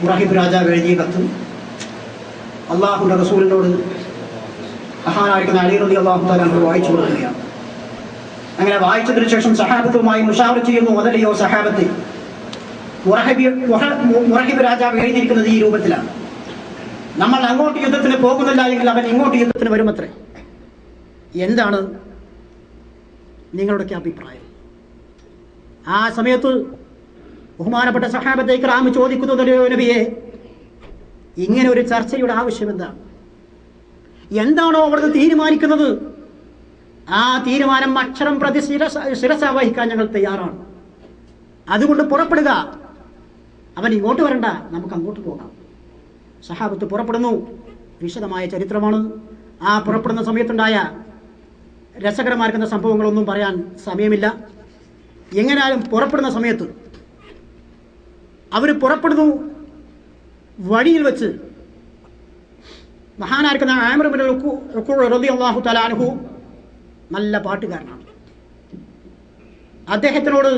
മുറഹിബ് രാജാവ് എഴുതിയ കത്ത് അള്ളാഹുവിൻ്റെ റസൂലിനോട് മഹാനായിരിക്കുന്ന അലി റളിയല്ലാഹു തആല അൻഹു വായിച്ചു കൊടുക്കുകയാണ്. അങ്ങനെ വായിച്ചതിന് ശേഷം സഹാബത്തുമായി മുശാവറ ചെയ്യുന്നു. അതല്ലയോ സഹാബത്ത്, മുറഹിബ് രാജാവ് എഴുതിയിരിക്കുന്നത് ഈ രൂപത്തിലാണ്: നമ്മൾ അങ്ങോട്ട് യുദ്ധത്തിന് പോകുന്നില്ല എങ്കിൽ അവൻ ഇങ്ങോട്ട് യുദ്ധത്തിന് വരുമത്രേ. എന്താണ് നിങ്ങളുടെയൊക്കെ അഭിപ്രായം? ആ സമയത്ത് ബഹുമാനപ്പെട്ട സഹാബത്തെ ഇക്റാം ചോദിക്കുന്നത്, നബിയെ, ഇങ്ങനെ ഒരു ചർച്ചയുടെ ആവശ്യം എന്താണ്? എന്താണോ അവിടുന്ന് തീരുമാനിക്കുന്നത് ആ തീരുമാനം അക്ഷരം പ്രതി ശിരസ വഹിക്കാൻ ഞങ്ങൾ തയ്യാറാണ്. അതുകൊണ്ട് പുറപ്പെടുക. അവൻ ഇങ്ങോട്ട് വരണ്ട, നമുക്ക് അങ്ങോട്ട് പോകാം. സഹാബത്ത് പുറപ്പെടുന്നു. വിശദമായ ചരിത്രമാണ്. ആ പുറപ്പെടുന്ന സമയത്തുണ്ടായ രസകരമായിരിക്കുന്ന സംഭവങ്ങളൊന്നും പറയാൻ സമയമില്ല. എങ്ങനെയാലും പുറപ്പെടുന്ന സമയത്ത് അവർ പുറപ്പെടുന്നു. വഴിയിൽ വെച്ച് മഹാനായിരിക്കുന്ന ആമിർ ഇബ്നുൽ ഉഖൂർ റളിയല്ലാഹു തആല അൻഹു നല്ല പാട്ടുകാരനാണ്. അദ്ദേഹത്തിനോട്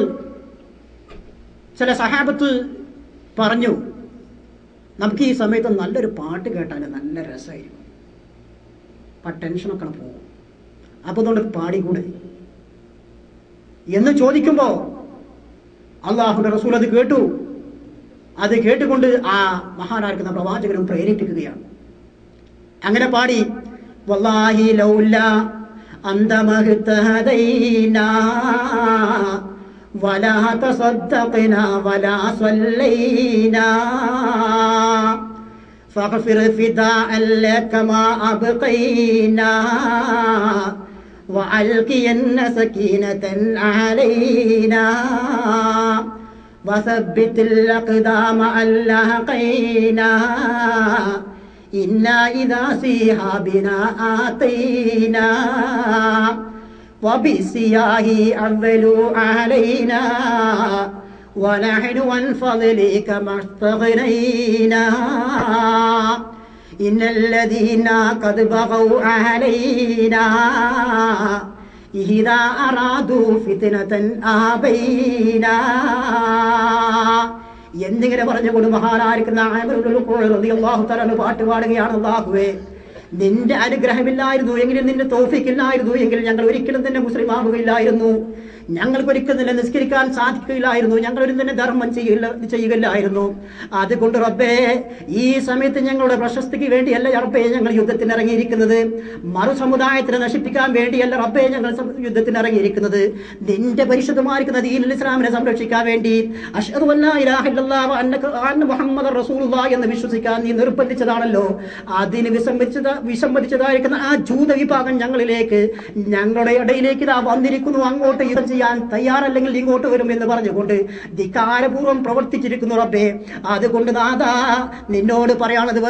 ചില സഹാബത്ത് പറഞ്ഞു, നമുക്ക് ഈ സമയത്ത് നല്ലൊരു പാട്ട് കേട്ടാൽ നല്ല രസമായിരിക്കും, അപ്പം ടെൻഷനൊക്കെ പോകും, അപ്പോൾ അതുകൊണ്ട് പാടിക്കൂടെ എന്ന് ചോദിക്കുമ്പോൾ അള്ളാഹുവിൻ്റെ റസൂൽ അത് കേട്ടു. അത് കേട്ടുകൊണ്ട് ആ മഹാനായിരിക്കുന്ന പ്രവാചകനും പ്രേരിപ്പിക്കുകയാണ്. അങ്ങനെ പാടി: വല്ലാഹി ലൗലാ അന്ത മഹ്തഹദൈനാ വലാ തസദ്ദഖനാ വലാ സ്വല്ലൈനാ ഫഗ്ഫിർ ഫിദാഅൻ ലക മാ അബ്ഖൈനാ വഅൽഖിയന്ന സകീനതൻ അലൈനാ വസബ്ബിതിൽ അഖ്ദാമ അല്ലഖൈനാ ഇന്നാ ഇദാ സിഹാ ബിനാ ആതൈനാ വബിസിയാഹി അവലു അലൈനാ വനഹ്നു അൻ ഫളിക മസ്തഗ്നൈനാ ഇന്നല്ലദീന ഖദ് ബഗൗ അലൈനാ ഇദാ അറാദു ഫിത്നതൻ ആബൈനാ എന്നിങ്ങനെ പറഞ്ഞുകൊണ്ട് മഹാനായിരിക്കുന്ന ആമിർ ഇബ്നുൽ ഉഖൂർ റളിയല്ലാഹു തആല പാട്ട് പാടുകയാണ്: അല്ലാഹുവേ, നിന്റെ അനുഗ്രഹമില്ലായിരുന്നു എങ്കിൽ, നിന്റെ തൗഫീഖില്ലായിരുന്നു എങ്കിൽ ഞങ്ങൾ ഒരിക്കലും തന്നെ മുസ്ലിം ആവുകയില്ലായിരുന്നു. ഞങ്ങൾക്കൊരിക്കലും തന്നെ നിസ്കരിക്കാൻ സാധിക്കുകയില്ലായിരുന്നു. ഞങ്ങളൊരു തന്നെ ധർമ്മം ചെയ്യുകയില്ലായിരുന്നു. അതുകൊണ്ട് റബ്ബേ, ഈ സമയത്ത് ഞങ്ങളുടെ പ്രശസ്തിക്ക് വേണ്ടിയല്ല റബ്ബേ ഞങ്ങൾ യുദ്ധത്തിന് ഇറങ്ങിയിരിക്കുന്നത്. മറു സമുദായത്തിനെ നശിപ്പിക്കാൻ വേണ്ടിയല്ല റബ്ബേ ഞങ്ങൾ യുദ്ധത്തിന് ഇറങ്ങിയിരിക്കുന്നത്. നിന്റെ പരിശുദ്ധമായിരിക്കുന്ന ദീനുൽ ഇസ്ലാമിനെ സംരക്ഷിക്കാൻ വേണ്ടി അശ്ഹദു അല്ലാ ഇലാഹ ഇല്ലല്ലാഹു അന്ന മുഹമ്മദർ റസൂലുള്ളാഹി എന്ന് വിശ്വസിക്കാൻ നീ നിർബന്ധിച്ചതാണല്ലോ. അതിന് വിസമ്മതിച്ചതായിരിക്കുന്ന ആ ജൂത വിഭാഗം ഞങ്ങളുടെ ഇടയിലേക്ക് ഇതാ വന്നിരിക്കുന്നു. അങ്ങോട്ട് യുദ്ധം ചെയ്യാൻ തയ്യാറല്ലെങ്കിൽ ഇങ്ങോട്ട് വരും എന്ന് പറഞ്ഞുകൊണ്ട് ധിക്കാരപൂർവ്വം പ്രവർത്തിച്ചിരിക്കുന്നു റബ്ബേ. അതുകൊണ്ട് നാഥാ, നിന്നോട് പറയാണത്,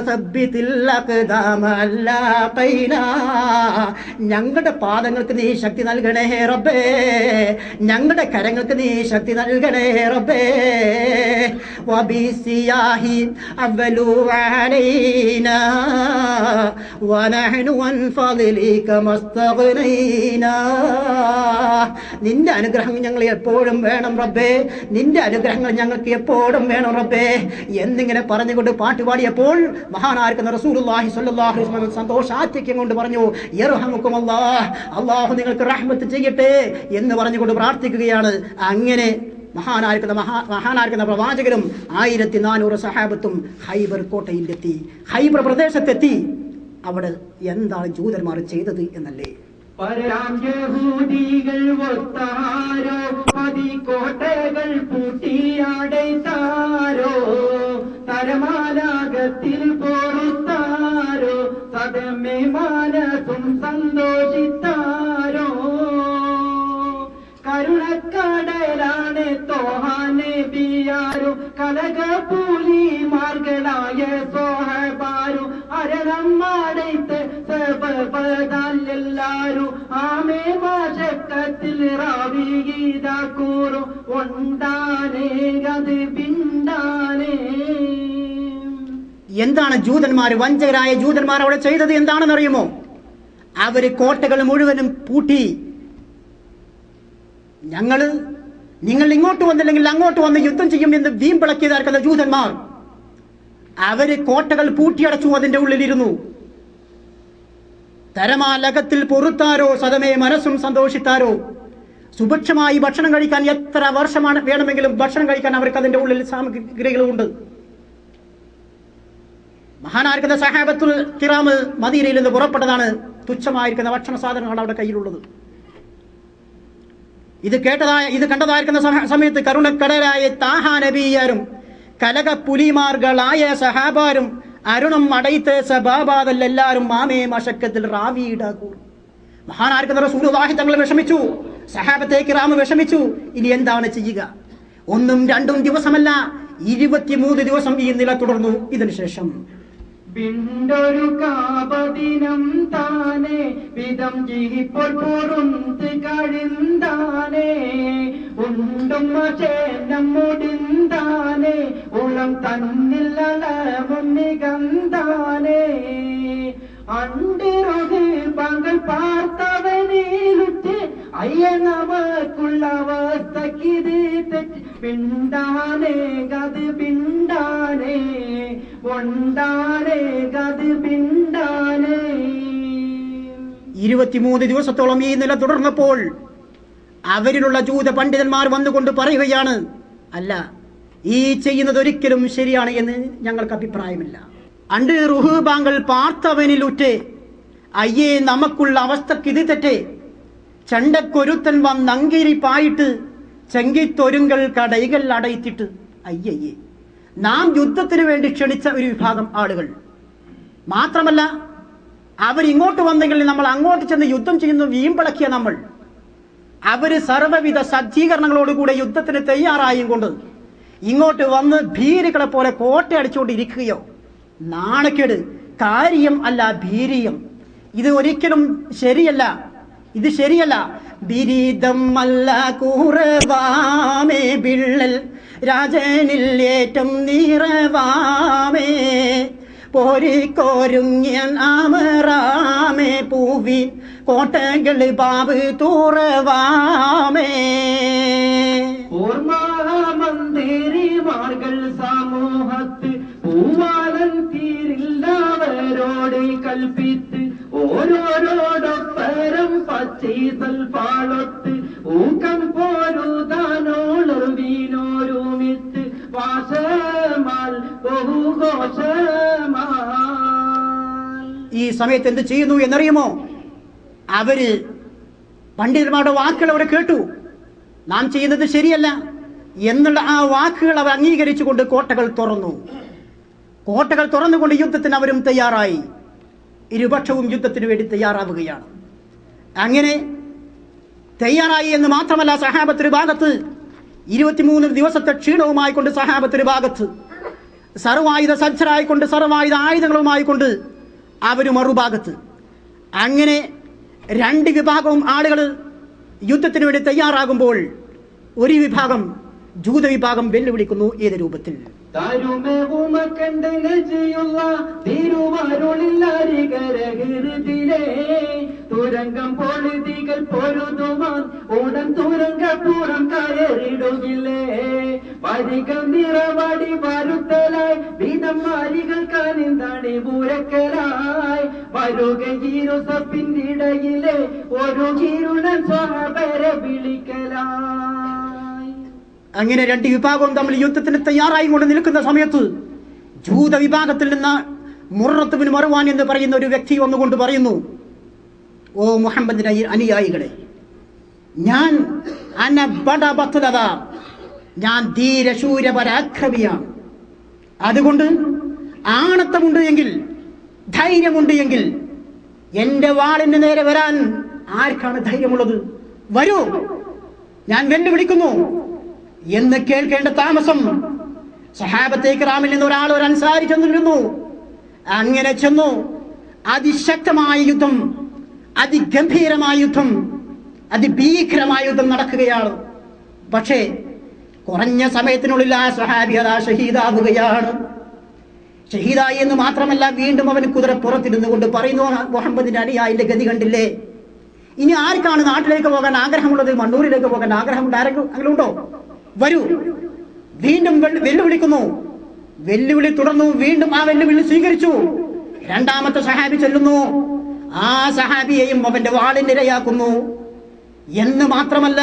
ഞങ്ങളുടെ പാദങ്ങൾക്ക് നീ ശക്തി നൽകണേ റബ്ബേ, ഞങ്ങളുടെ കരങ്ങൾക്ക് നീ ശക്തി നൽകണേ റബ്ബേ. വബിസിയാഹി അവലു അലൈനാ വനഹ്നു അൻ ഫളിക മസ്തഗ്നൈനാ. നിന്റെ അനുഗ്രഹം ഞങ്ങൾ എപ്പോഴും വേണം റബ്ബേ, നിന്റെ അനുഗ്രഹങ്ങൾ ഞങ്ങൾക്ക് എപ്പോഴും വേണം റബ്ബേ എന്നിങ്ങനെ പറഞ്ഞുകൊണ്ട് പാട്ടുപാടിയപ്പോൾ മഹാനായിരിക്കുന്ന റസൂലുള്ളാഹി സ്വല്ലല്ലാഹു അലൈഹി വസല്ലം സന്തോഷാധിക്യം കൊണ്ട് പറഞ്ഞു: യർഹമുക്കുമല്ലാഹ്, അല്ലാഹു നിങ്ങൾക്ക് റഹ്മത്ത് ചെയ്യട്ടെ എന്ന് പറഞ്ഞുകൊണ്ട് പ്രാർത്ഥിക്കുകയാണ്. അങ്ങനെ മഹാനായിരിക്കുന്ന പ്രവാചകരും 1400 സഹാബത്തും ഹൈബർ കോട്ടയിലെത്തി, ഹൈബർ പ്രദേശത്തെത്തി. അവിടെ എന്താണ് ജൂതന്മാർ ചെയ്തത് എന്നല്ലേ? യഹൂദികൾ ഒത്താരോ കോട്ടകൾ പൂട്ടിയടൈത്താരോ തരമാലാകത്തിൽ പോറുത്താരോ സദമേ മനസും സന്തോഷിത്താരോ കരുണക്കടലാണ് തോഹാനെ ബിയാരോ കലകപൂലി മാർഗളായ സോഹബാരോ അരണമാടൈത്ത് സബബദാലെല്ലാരും ആമേ മാശക്കത്തിൽ റാവിഗീതാക്കൂറോ ഒണ്ടാനേ ഗത് പിണ്ടാനേ. എന്താണ് വഞ്ചകരായ ജൂതന്മാർ അവിടെ ചെയ്തത് എന്താണെന്നറിയുമോ? അവര് കോട്ടകൾ മുഴുവനും പൂട്ടി. നിങ്ങൾ ഇങ്ങോട്ട് വന്നില്ലെങ്കിൽ അങ്ങോട്ട് വന്ന് യുദ്ധം ചെയ്യും എന്ന് വീമ്പിളക്കിയതാർക്കുന്ന ജൂതന്മാർ അവര് കോട്ടകൾ പൂട്ടിയടച്ചു, അതിന്റെ ഉള്ളിലിരുന്നു. തരമാലകത്തിൽ പൊറുത്താരോ സദമേ മനസ്സും സന്തോഷിത്താരോ. സുഭിക്ഷമായി ഭക്ഷണം കഴിക്കാൻ എത്ര വർഷമാണ് വേണമെങ്കിലും ഭക്ഷണം കഴിക്കാൻ അവർക്ക് അതിന്റെ ഉള്ളിൽ സാമഗ്രികളുണ്ട്. മഹാനായിരിക്കുന്ന സഹാബത്തുൽ കിറാം മദീനയിൽ നിന്ന് പുറപ്പെട്ടതാണ്. തുച്ഛമായിരിക്കുന്ന ഭക്ഷണ സാധനങ്ങളാണ് അവിടെ കയ്യിലുള്ളത്. ഇത് കണ്ടതായിരിക്കുന്ന സമയത്ത് കരുണക്കടലായ താഹാ നബിയാരും കലക പുലിമാർകളായ സഹാബാരും അരുണം അടൈത്ത് സബാബാദല്ലെല്ലാരും മാമേ മശക്കത്തിൽ റാവിയിടാക്കൂ. മഹാനായിരിക്കുന്ന റസൂലുള്ളാഹി തങ്ങൾ വിഷമിച്ചു, സഹാബത്തെ കിറാം വിഷമിച്ചു. ഇനി എന്താണ് ചെയ്യുക? 1 2 ദിവസമല്ല, 23 ദിവസം ഈ നില തുടർന്നു. ഇതിനുശേഷം പിണ്ടൊരു കാപദിനം താനേ വിധം ജീവിപ്പോൾ പൊറുന്ത് കഴിന്താനേ ഉണ്ടും ചേനം മുടിന്താനേ ഉളം തന്നില്ല മുന്നികന്താനേ അണ്ടിറുകി പങ്കൽ പാർത്തവനിലുറ്റ് അയ്യ നമുക്കുള്ള അവസ്ഥക്കിത് തെറ്റ് പിണ്ടാനേ ഗത് പിണ്ടാനേ ഒണ്ടാനേ ഗത് പിണ്ടാനേ. 23 ദിവസത്തോളം ഈ നില തുടർന്നപ്പോൾ അവരിലുള്ള ജൂത പണ്ഡിതന്മാർ വന്നുകൊണ്ട് പറയുകയാണ്, അല്ല, ഈ ചെയ്യുന്നത് ഒരിക്കലും ശരിയാണ് എന്ന് ഞങ്ങൾക്ക് അഭിപ്രായമില്ല. അണ്ട് റുഹുബാങ്കൾ പാർത്തവനിലുറ്റേ അയ്യേ നമുക്കുള്ള അവസ്ഥക്കിത് തെറ്റേ ചണ്ടക്കൊരുത്തൻ വന്നങ്കിരി പായിട്ട് ചെങ്കിത്തൊരുങ്കൾ കടൈകൾ അടയിത്തിട്ട്. അയ്യയ്യേ, നാം യുദ്ധത്തിന് വേണ്ടി ക്ഷണിച്ച ഒരു വിഭാഗം ആളുകൾ മാത്രമല്ല, അവരിങ്ങോട്ട് വന്നെങ്കിൽ നമ്മൾ അങ്ങോട്ട് ചെന്ന് യുദ്ധം ചെയ്യുന്ന വീമ്പിളക്കിയ നമ്മൾ. അവര് സർവ്വവിധ സജ്ജീകരണങ്ങളോടുകൂടെ യുദ്ധത്തിന് തയ്യാറായും കൊണ്ട് ഇങ്ങോട്ട് വന്ന് ഭീരുക്കളെ പോലെ കോട്ടയടിച്ചുകൊണ്ടിരിക്കുകയോ? നാണക്കേട്. കാര്യം അല്ല, ഭീരിയം. ഇത് ഒരിക്കലും ശരിയല്ല, ഇത് ശരിയല്ല. ബിരീദം അല്ല കൂറവാമേ ബിള്ളൽ രാജനിൽ ഏറ്റം നീറവാമേ പോരിക്കോരുങ്ങിയൻ ആമറാമേ പൂവിൻ കോട്ടകൾ ബാബ് തൂറവാമേ. ഓർമ്മമന്ദിരിമാർകൾ സമൂഹത്ത് പൂവാലൻ തീരില്ലവരോട് കൽപ്പിത്ത് ഓരോരോടൊപ്പരം പച്ചീതൽ പാളൊത്ത് ഊക്കം പോരുതാനോളർവീനോരുമിത്ത് വാസമാൽ ബഹുഘോഷമാൽ. ഈ സമയത്ത് എന്ത് ചെയ്യുന്നു എന്നറിയുമോ? അവര് പണ്ഡിതന്മാരുടെ വാക്കുകൾ അവരെ കേട്ടു. നാം ചെയ്യുന്നത് ശരിയല്ല എന്നുള്ള ആ വാക്കുകൾ അവർ അംഗീകരിച്ചുകൊണ്ട് കോട്ടകൾ തുറന്നു. കോട്ടകൾ തുറന്നുകൊണ്ട് യുദ്ധത്തിന് അവരും തയ്യാറായി. ഇരുപക്ഷവും യുദ്ധത്തിന് വേണ്ടി തയ്യാറാവുകയാണ്. അങ്ങനെ തയ്യാറായി എന്ന് മാത്രമല്ല, സഹാബത്തൊരു ഭാഗത്ത് 23 ദിവസത്തെ ക്ഷീണവുമായിക്കൊണ്ട് സഹാബത്തൊരു ഭാഗത്ത് സർവായുധ സജ്ജരായിക്കൊണ്ട് സർവായുധ ആയുധങ്ങളുമായിക്കൊണ്ട് അവര് മറുഭാഗത്ത്. അങ്ങനെ 2 വിഭാഗവും ആളുകൾ യുദ്ധത്തിന് വേണ്ടി തയ്യാറാകുമ്പോൾ ഒരു വിഭാഗം ജൂത വിഭാഗം വെല്ലുവിളിക്കുന്നു. ഏത് രൂപത്തിൽ? തുരങ്കം പൊളിതികൾ പൊരുതുവാൻ ഉടൻ തുരങ്കപ്പുറം കയറിടുകില്ലേ വരികൾ നിറവടി വരുത്തലായി വിധം വാരികൾ കനിന്തണി പൂരക്കലായി വരുകയിരുസപ്പിന്റെ ഇടയിലെ ഒരു ഇരുളൻ സ്വഹബരെ വിളിക്കലായി. അങ്ങനെ 2 വിഭാഗവും തമ്മിൽ യുദ്ധത്തിന് തയ്യാറായി കൊണ്ട് നിൽക്കുന്ന സമയത്ത് ജൂത വിഭാഗത്തിൽ നിന്ന് മുറത്ത് ബിൻ മർവാൻ എന്ന് പറയുന്ന ഒരു വ്യക്തി വന്നുകൊണ്ട് പറയുന്നു, ഓ മുഹമ്മദിന്റെ അനുയായികളെ, ഞാൻ ഞാൻ ധീരശൂര പരാക്രമിയാണ്. അതുകൊണ്ട് ആണത്തമുണ്ട് എങ്കിൽ, ധൈര്യമുണ്ട് എങ്കിൽ എന്റെ വാളിന് നേരെ വരാൻ ആർക്കാണ് ധൈര്യമുള്ളത്? വരൂ, ഞാൻ വെല്ലുവിളിക്കുന്നു എന്ന് കേൾക്കേണ്ട താമസം സഹാബത്തെ കിറാമിൽ നിന്ന് ഒരു അൻസാരി ചെന്നിരുന്നു. അങ്ങനെ ചെന്നു. അതിശക്തമായ യുദ്ധം, അതിഗംഭീരമായ യുദ്ധം, അതിഭീകരമായ യുദ്ധം നടക്കുകയാണ്. പക്ഷേ കുറഞ്ഞ സമയത്തിനുള്ളിൽ ആ സഹാബി അതാ ഷഹീദാവുകയാണ്. ഷഹീദായി എന്ന് മാത്രമല്ല, വീണ്ടും അവന് കുതിരപ്പുറത്തിരുന്നു കൊണ്ട് പറയുന്നു, മുഹമ്മദിന്റെ അനുയായിന്റെ ഗതി കണ്ടില്ലേ? ഇനി ആർക്കാണ് നാട്ടിലേക്ക് പോകാൻ ആഗ്രഹമുള്ളത്? മണ്ണൂരിലേക്ക് പോകാൻ ആഗ്രഹമുണ്ട്? ആരെങ്കിലും അങ്ങനെ ഉണ്ടോ? വരൂ. വീണ്ടും വെല്ലുവിളിക്കുന്നു. വെല്ലുവിളി തുടർന്നു. വീണ്ടും ആ വെല്ലുവിളി സ്വീകരിച്ചു. രണ്ടാമത്തെ സഹാബി ചെല്ലുന്നു. ആ സഹാബിയെയും അവന്റെ വാളിനിരയാക്കുന്നു. എന്ന് മാത്രമല്ല,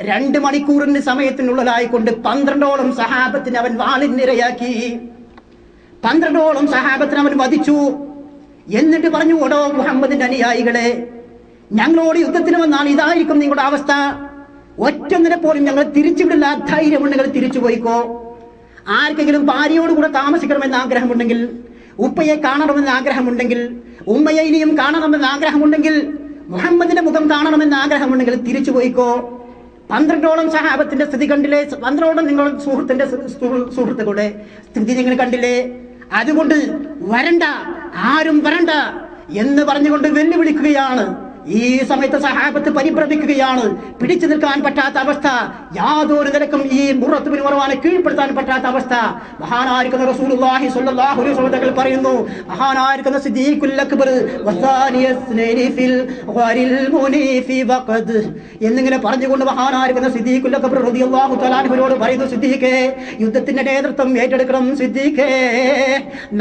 2 മണിക്കൂറിന് സമയത്തിനുള്ളിലായിക്കൊണ്ട് 12ഓളം സഹാബത്തിന് അവൻ വാളിനിരയാക്കി. 12ഓളം സഹാബത്തിന് അവൻ വധിച്ചു. എന്നിട്ട് പറഞ്ഞു, ഓടോ മുഹമ്മദിന്റെ അനുയായികളെ, ഞങ്ങളോട് യുദ്ധത്തിന് വന്നാൽ ഇതായിരിക്കും നിങ്ങളുടെ അവസ്ഥ. ഒറ്റൊന്നിനെ പോലും ഞങ്ങൾ തിരിച്ചുവിടില്ല. ധൈര്യമുണ്ടെങ്കിൽ തിരിച്ചു പോയിക്കോ. ആർക്കെങ്കിലും ഭാര്യയോട് കൂടെ താമസിക്കണമെന്ന് ആഗ്രഹമുണ്ടെങ്കിൽ, ഉപ്പയെ കാണണമെന്ന് ആഗ്രഹമുണ്ടെങ്കിൽ, ഉമ്മയെ ഇനിയും കാണണമെന്ന് ആഗ്രഹമുണ്ടെങ്കിൽ, മുഹമ്മദിന്റെ മുഖം കാണണമെന്ന് ആഗ്രഹമുണ്ടെങ്കിൽ തിരിച്ചു പോയിക്കോ. 12ഓളം സഹാബത്തിന്റെ സ്ഥിതി കണ്ടില്ലേ? 12ഓളം നിങ്ങളുടെ സുഹൃത്തുക്കളുടെ സ്ഥിതി നിങ്ങൾ കണ്ടില്ലേ? അതുകൊണ്ട് വരണ്ട, ആരും വരണ്ട എന്ന് പറഞ്ഞുകൊണ്ട് വെല്ലുവിളിക്കുകയാണ്. ഈ സമയത്ത് സഹാബത്ത് പരിഭ്രമിക്കുകയാണ്. പിടിച്ചു നിൽക്കാൻ പറ്റാത്ത അവസ്ഥ. യാതൊരു നിലക്കും ഈ മുറത്ത് ബിൻ മർവാനെ കീഴ്പ്പെടുത്താൻ പറ്റാത്ത അവസ്ഥ. മഹാനായിരിക്കുന്ന റസൂലുള്ളാഹി സ്വല്ലല്ലാഹു അലൈഹി വസല്ലം പറയുന്നു, മഹാനായിരിക്കുന്ന സിദ്ദീഖുൽ അക്ബർ വസാനിയസ്നൈനി ഫിൽ ഖാരിൽ മുനീഫി വഖദ് എന്നിങ്ങനെ പറഞ്ഞുകൊണ്ട് മഹാനായിരിക്കുന്ന സിദ്ദീഖുൽ അക്ബർ റളിയല്ലാഹു തആല അൻഹുവിനോട് പറയുന്നു, സിദ്ദീഖേ, യുദ്ധത്തിന്റെ നേതൃത്വം ഏറ്റെടുക്കണം. സിദ്ദീഖേ,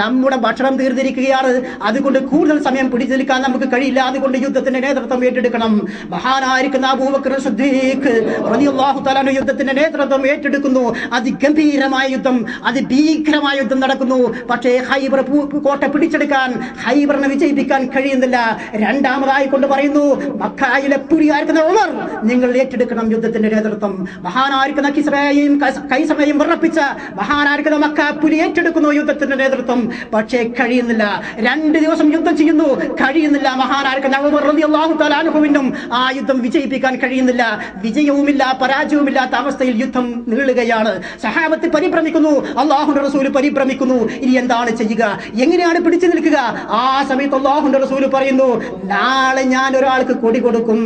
നമ്മുടെ ഭക്ഷണം തീർന്നിരിക്കുകയാണ്. അതുകൊണ്ട് കൂടുതൽ സമയം പിടിച്ചു നിൽക്കാൻ നമുക്ക് കഴിയില്ല. അതുകൊണ്ട് യുദ്ധത്തിന്റെ നേതൃത്വം ഏറ്റെടുക്കണം. മഹാനായിരിക്കുന്ന അബൂബക്കർ സിദ്ദീഖ് റളിയല്ലാഹു തആല അൻഹു യുദ്ധത്തിന്റെ നേതൃത്വം ഏറ്റെടുക്കുന്നു. അതിഗംഭീരമായ യുദ്ധം, അതിഭീകരമായ യുദ്ധം നടക്കുന്നു. പക്ഷേ ഖൈബർ കോട്ട പിടിച്ചെടുക്കാൻ, ഖൈബറിനെ വിജയിപ്പിക്കാൻ കഴിയുന്നില്ല. രണ്ടാമതായി കൊണ്ട് പറയുന്നു, മക്കയിലെ പുലിയായിരിക്കുന്ന ഉമർ, നിങ്ങൾ ഏറ്റെടുക്കണം യുദ്ധത്തിന്റെ നേതൃത്വം. മഹാനായിരിക്കുന്ന കിസ്റയെയും കൈസറയെയും വിറപ്പിച്ച മഹാനായിരിക്കുന്ന മക്ക പുലി ഏറ്റെടുക്കുന്നു യുദ്ധത്തിന്റെ നേതൃത്വം. പക്ഷേ കഴിയുന്നില്ല. 2 ദിവസം യുദ്ധം ചെയ്യുന്നു, കഴിയുന്നില്ല. മഹാനായിരിക്കുന്ന ഉമർ റളിയല്ലാഹു തആല അൻഹുവിനും ആ യുദ്ധം വിജയിപ്പിക്കാൻ കഴിയുന്നില്ല. വിജയവുമില്ല, പരാജയവുമില്ലാത്ത അവസ്ഥയിൽ യുദ്ധം നീളുകയാണ്. സഹാബത്ത് പരിഭ്രമിക്കുന്നു, അല്ലാഹുവിന്റെ റസൂൽ പരിഭ്രമിക്കുന്നു. ഇനി എന്താണ് ചെയ്യുക? എങ്ങനെയാണ് പിടിച്ചു നിൽക്കുക? ആ സമയത്ത് അല്ലാഹുവിന്റെ റസൂൽ പറയുന്നു, നാളെ ഞാൻ ഒരാൾക്ക് കൊടി കൊടുക്കും.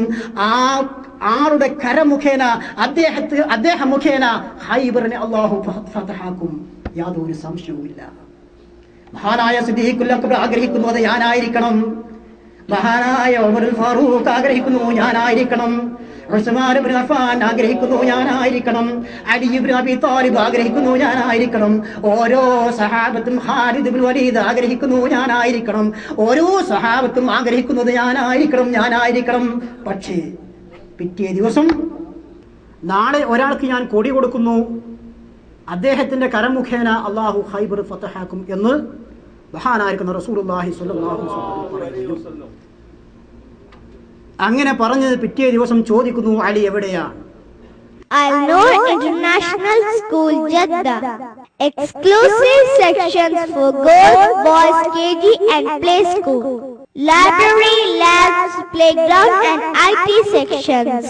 ആ ആളുടെ കരമുഖേന, അദ്ദേഹം മുഖേന ഖൈബറിനെ അല്ലാഹു ഫതഹാക്കും. യാതൊരു സംശയവുമില്ല. മഹാനായ സിദ്ദീഖുൽ അക്ബർ ആഗ്രഹിക്കുന്നു അത് ഞാനായിരിക്കണം. മഹാനായ ഉമർ ഫാറൂഖ് ആഗ്രഹിക്കുന്നു ഞാനായിരിക്കണം. ഉസ്മാൻ ഇബ്നു അഫ്ഫാൻ ആഗ്രഹിക്കുന്നു ഞാനായിരിക്കണം. അലി ഇബ്നു അബി താലിബ് ആഗ്രഹിക്കുന്നു ഞാനായിരിക്കണം. ഓരോ സഹാബത്തും, ഖാലിദ് ഇബ്നു വലീദ് ആഗ്രഹിക്കുന്നു ഞാനായിരിക്കണം. ഓരോ സഹാബത്തും ആഗ്രഹിക്കുന്നത് ഞാനായിരിക്കണം. പക്ഷേ പിറ്റേ ദിവസം, നാളെ ഒരാൾക്ക് ഞാൻ കൊടി കൊടുക്കുന്നു, അദ്ദേഹത്തിന്റെ കരമുഖേന അല്ലാഹു ഖൈബർ ഫതഹാക്കും എന്ന് മഹാനായിരിക്കുന്ന റസൂലുള്ളാഹി സ്വല്ലല്ലാഹു അലൈഹി വസല്ലം അങ്ങനെ പറഞ്ഞ് പിറ്റേ ദിവസം ചോദിക്കുന്നു, അലി എവിടെയാണ്? Al-Noor International School, Jeddah. Exclusive sections for girls, boys, KG and play school. Library, labs, playground and IT sections.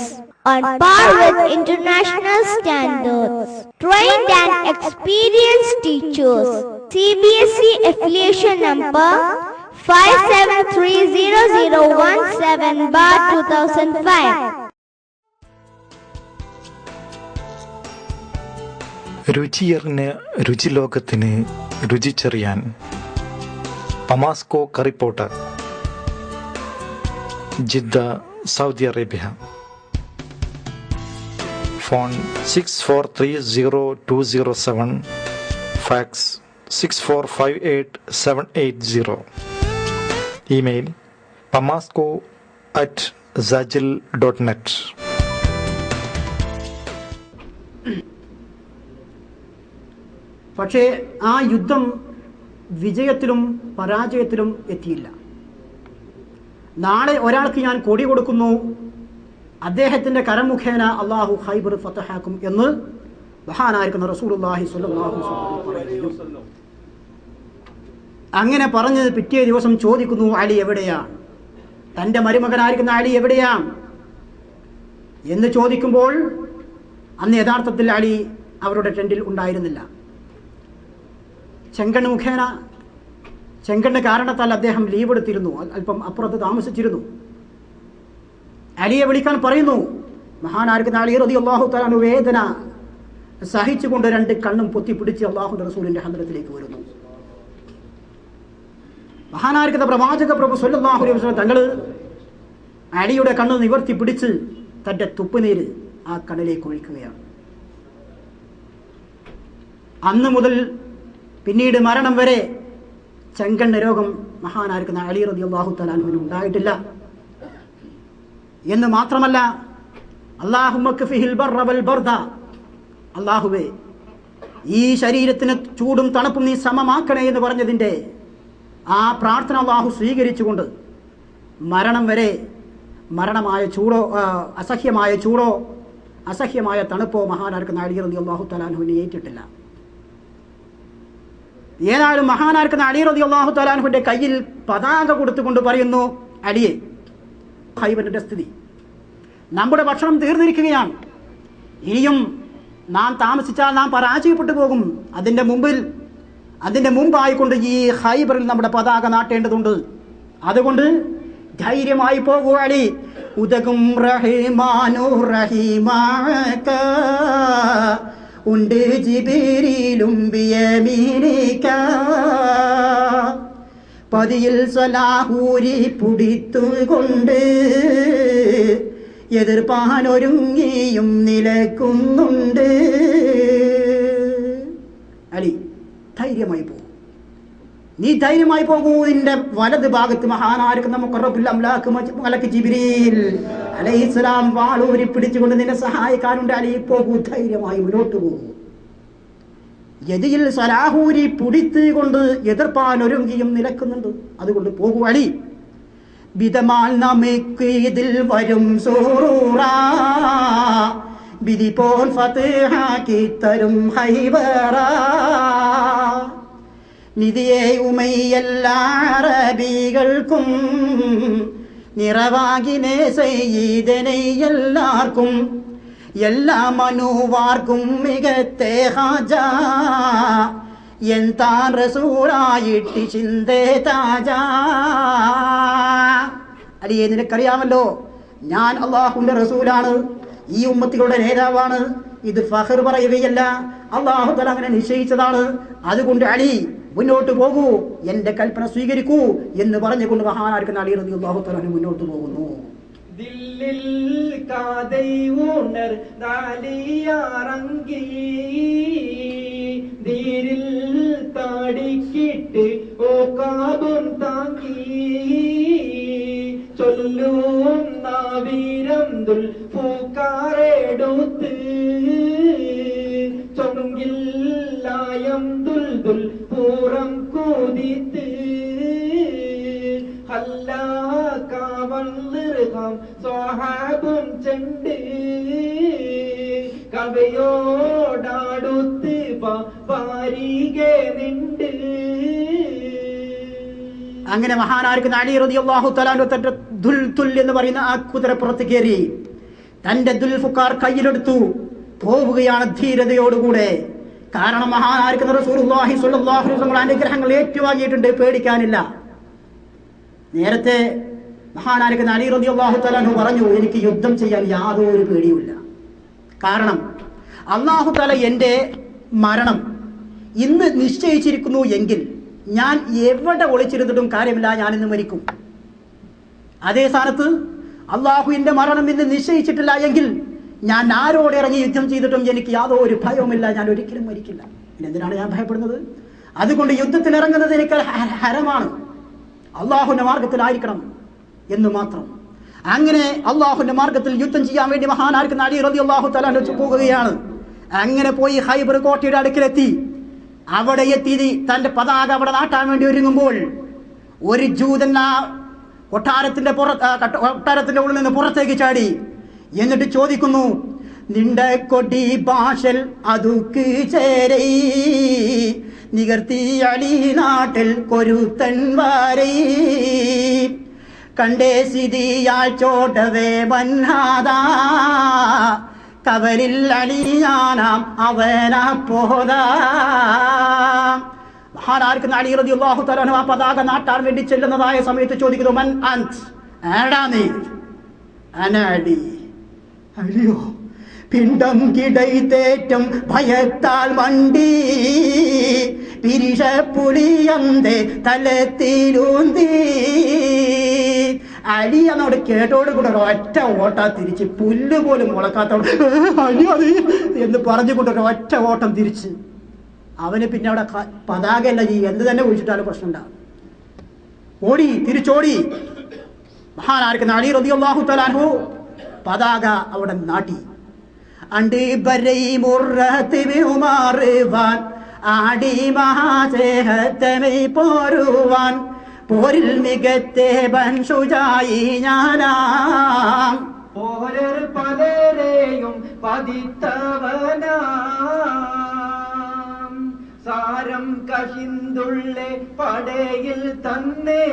On par with international standards. Trained and experienced teachers. CBSE affiliation number 573017/2005. രുചിയറിന് രുചിലോകത്തിന് രുചിച്ചറിയാൻ Pamasco curry pot, Jeddah, Saudi Arabia. Phone 6430-207, fax 6458-780. Email pamasco@zajil.net. പക്ഷേ ആ യുദ്ധം വിജയത്തിലും പരാജയത്തിലും എത്തിയില്ല. നാളെ ഒരാൾക്ക് ഞാൻ കൊടി കൊടുക്കുന്നു, അദ്ദേഹത്തിന്റെ കരമുഖേന അല്ലാഹു ഖൈബർ ഫതഹാക്കും എന്ന് മഹാനായിരിക്കുന്ന റസൂലുള്ളാഹി സ്വല്ലല്ലാഹു അലൈഹി വസല്ലം അങ്ങനെ പറഞ്ഞത് പിറ്റേ ദിവസം ചോദിക്കുന്നു, അലി എവിടെയാണ്? തന്റെ മരുമകനായിരിക്കുന്ന അലി എവിടെയാണ് എന്ന് ചോദിക്കുമ്പോൾ അന്ന് യഥാർത്ഥത്തിൽ അലി അവരുടെ ടെന്റിൽ ഉണ്ടായിരുന്നില്ല. ചെങ്കണ്ണ് കാരണത്താൽ അദ്ദേഹം ലീവ് എടുത്തിരുന്നു, അല്പം അപ്പുറത്ത് താമസിച്ചിരുന്നു. അലിയെ വിളിക്കാൻ പറയുന്നു. മഹാനായിരിക്കുന്ന അലി റളിയല്ലാഹു തആല അൻഹു വേദന സഹിച്ചുകൊണ്ട് 2 കണ്ണും പൊത്തിപ്പിടിച്ച് അല്ലാഹുവിന്റെ റസൂലിന്റെ ഹദ്റത്തിലേക്ക് വരുന്നു. മഹാനായിരിക്കുന്ന പ്രവാചക പ്രഭു സ്വല്ലല്ലാഹു അലൈഹി വസല്ലം തങ്ങൾ അലിയുടെ കണ്ണ് നിവർത്തി പിടിച്ച് തന്റെ തുപ്പുനീര് ആ കണ്ണിലേക്ക് ഒഴിക്കുകയാണ്. അന്ന് മുതൽ പിന്നീട് മരണം വരെ ചെങ്കണ്ണ് രോഗം മഹാനായിരിക്കുന്ന അലി റളിയല്ലാഹു തആല അൻഹുവിന് ഉണ്ടായിട്ടില്ല എന്ന് മാത്രമല്ല, അല്ലാഹുമ്മ ഫിഹിൽ ബർറ വൽ ബർദ, അല്ലാഹുവേ ഈ ശരീരത്തിന് ചൂടും തണുപ്പും നീ സമമാക്കണേ എന്ന് പറഞ്ഞതിൻ്റെ ആ പ്രാർത്ഥന അല്ലാഹു സ്വീകരിച്ചുകൊണ്ട് മരണം വരെ മരണമായ ചൂടോ അസഹ്യമായ ചൂടോ അസഹ്യമായ തണുപ്പോ മഹാനായിരിക്കുന്ന അലി റളിയല്ലാഹു തആല അൻഹുവിനെ ഏറ്റിട്ടില്ല. ഏതായാലും മഹാനായിരിക്കുന്ന അലി റളിയല്ലാഹു തആല അൻഹുവിന്റെ കയ്യിൽ പതാക കൊടുത്തുകൊണ്ട് പറയുന്നു, അലിയെ, ഖൈബറിന്റെ സ്ഥിതി, നമ്മുടെ ഭക്ഷണം തീർന്നിരിക്കുകയാണ്, ഇനിയും നാം താമസിച്ചാൽ നാം പരാജയപ്പെട്ടു പോകും. അതിന്റെ മുമ്പായിക്കൊണ്ട് ഈ ഖൈബറിൽ നമ്മുടെ പതാക നാട്ടേണ്ടതുണ്ട്. അതുകൊണ്ട് ധൈര്യമായി പോകൂ അലി. ഉദകും റഹീമാനു റഹീമാക ഉണ്ട് ജിബിരിലും ബിയമീനിക, പതിയിൽ സലാഹൂരി പിടിത്തുകൊണ്ട് എതിർപ്പാനൊരുങ്ങിയും നിലക്കുന്നുണ്ട്. അലി, ധൈര്യമായി പോകും, നീ ധൈര്യമായി പോകൂ. നിന്റെ വലത് ഭാഗത്ത് മഹാനായിരിക്കുന്ന മുഖറബുൽ അംലാക്ക് മലക്ക് ജിബ്രീൽ അലൈഹിസ്സലാം വാളൂരി പിടിച്ചുകൊണ്ട് നിന്നെ സഹായിക്കാനുണ്ട്. അലി, പോകൂ, ധൈര്യമായി മുന്നോട്ട് പോകും. യതിയിൽ സലാഹൂരി പിടിത്തുകൊണ്ട് എതിർപ്പാനൊരുങ്ങിയും നിലക്കുന്നുണ്ട്. അതുകൊണ്ട് പോകൂ അലി. വിധമാൽ നമുക്ക് ഇതിൽ വരും സൂറൂറാ, വിധി പോൽ ഫത്ഹാക്കി തരും ഹൈബറാ, നിധിയെ ഉമയ്യല്ലാ അറബികൾക്കും നിറവാകിനെ സയ്യിദനെ എല്ലാവർക്കും എല്ലാ മനുവാർക്കും മികത്തെ ഹാജ എന്താൻ റസൂലായിട്ട് ചിന്തേ താജ. അലിയെ, നിനക്കറിയാമല്ലോ ഞാൻ അള്ളാഹുവിന്റെ റസൂലാണ്, ഈ ഉമ്മത്തികളുടെ നേതാവാണ്. ഇത് ഫഖർ പറയുകയല്ല, അള്ളാഹു തആല അങ്ങനെ നിശ്ചയിച്ചതാണ്. അതുകൊണ്ട് അലി, മുന്നോട്ട് പോകൂ, എന്റെ കൽപ്പന സ്വീകരിക്കൂ എന്ന് പറഞ്ഞുകൊണ്ട് മഹാനായിരിക്കുന്ന അലി റളിയല്ലാഹു തആല മുന്നോട്ട് പോകുന്നു. ദില്ലിൽ കാദൈ ഉണർ ദാലിയാറങ്കി ദീരിൽ താടിക്കിട്ട് ഓ കാബും താങ്കി ചൊല്ലും നാവീരം ദുൽ പൂക്കാറെടുത്ത് ചൊങ്കില്ലായം ദുൽ ദുൽ പൂരം കൂതിത്ത് ഹല്ലാക്കാവള്ളിറുകാം സ്വഹാബും ചെണ്ട് കവയോടാടുത്ത് പാരികെ നിണ്ട്. അങ്ങനെ മഹാനായിരിക്കുന്ന അലി റളിയല്ലാഹു തആല തന്റെ ദുൽതുൽ എന്ന് പറയുന്ന ആ കുതിരപ്പുറത്ത് കയറി തന്റെ ദുൽഫുക്കാർ കയ്യിലെടുത്തു പോവുകയാണ് ധീരതയോടുകൂടെ. കാരണം മഹാനായിരിക്കുന്ന റസൂലുള്ളാഹി സ്വല്ലല്ലാഹു അലൈഹി വസല്ലം അനുഗ്രഹങ്ങൾ ഏറ്റുവാങ്ങിയിട്ടുണ്ട്, പേടിക്കാനില്ല. നേരത്തെ മഹാനായിരിക്കുന്ന അലി റളിയല്ലാഹു തആല പറഞ്ഞു, എനിക്ക് യുദ്ധം ചെയ്യാൻ യാതൊരു പേടിയുമില്ല. കാരണം അല്ലാഹു തആല എൻ്റെ മരണം ഇന്ന് നിശ്ചയിച്ചിരിക്കുന്നു എങ്കിൽ ഞാൻ എവിടെ ഒളിച്ചിരുന്നിട്ടും കാര്യമില്ല, ഞാൻ ഇന്ന് മരിക്കും. അതേ സ്ഥാനത്ത് അള്ളാഹു എൻ്റെ മരണം ഇന്ന് നിശ്ചയിച്ചിട്ടില്ല എങ്കിൽ ഞാൻ ആരോട് ഇറങ്ങി യുദ്ധം ചെയ്തിട്ടും എനിക്ക് യാതൊരു ഭയവുമില്ല, ഞാൻ ഒരിക്കലും മരിക്കില്ല. എന്തിനാണ് ഞാൻ ഭയപ്പെടുന്നത്? അതുകൊണ്ട് യുദ്ധത്തിനിറങ്ങുന്നത് എനിക്ക് ഹരമാണ്, അള്ളാഹുവിന്റെ മാർഗത്തിലായിരിക്കണം എന്ന് മാത്രം. അങ്ങനെ അള്ളാഹുവിന്റെ മാർഗത്തിൽ യുദ്ധം ചെയ്യാൻ വേണ്ടി മഹാനായിരിക്കുന്ന അലി റളിയല്ലാഹു തആല പോവുകയാണ്. അങ്ങനെ പോയി ഖൈബർ കോട്ടയുടെ അടുക്കിലെത്തി. അവിടെ എത്തി തന്റെ പതാക അവിടെ നാട്ടാൻ വേണ്ടി ഒരുങ്ങുമ്പോൾ ഒരു ജൂതൻ ആ കൊട്ടാരത്തിന്റെ ഉള്ളിൽ നിന്ന് പുറത്തേക്ക് ചാടി. എന്നിട്ട് ചോദിക്കുന്നു, നിന്റെ കൊടി ഭാഷൽ അതുക്ക് ചേരൈ നികർത്തി അലി നാട്ടിൽ കൊരുത്തൻ വാരൈ കണ്ടേ സ്ഥിതിയാൽ ചോട്ടവേ വന്നാതാ കവലിൽ അലിയാനാം അവനാ പോതാ. മഹാനായിരിക്കുന്ന അലി റളിയല്ലാഹു തആല ആ പതാക നാട്ടാൻ വേണ്ടി ചെല്ലുന്നതായ സമയത്ത് ചോദിക്കുന്നു, മൻ അൻത്, ആരാ നീ? അന അലി. അലിയോ? പിണ്ടം കിടൈത്തേറ്റം ഭയത്താൽ മണ്ടി പിരിശപ്പുളിയന്തേ തലത്തിലൂന്തി. അലി എന്നോട് കേട്ടോട് കൂടെ ഒറ്റ ഓട്ടം തിരിച്ച്, പുല്ല് പോലും മുളക്കാത്തോട് അലി അലി എന്ന് പറഞ്ഞുകൊണ്ട് ഒറ്റ ഓട്ടം തിരിച്ച്. അവന് പിന്നെ അവിടെ പതാകയല്ല ചെയ്യുക, എന്ത് തന്നെ ഒഴിച്ചിട്ടാലും പ്രശ്നം ഉണ്ടാകും. ഓടി, തിരിച്ചോടി. മഹാനായിരിക്കുന്ന അലി റളിയല്ലാഹു തആല അൻഹു പതാക അവിടെ നാട്ടി. അണ്ടി ബരൈ മുറഹത്തി ഉമാറുവാൻ ആടി മഹാസേഹത്തമൈ പോരുവാൻ പോരിൽ മികത്തെ ബൻഷുജായി ഞാനാം. പോരർ പലരെയും പതിത്തവനാം സാരം കഹിന്തുള്ളെ പടയിൽ തന്നെ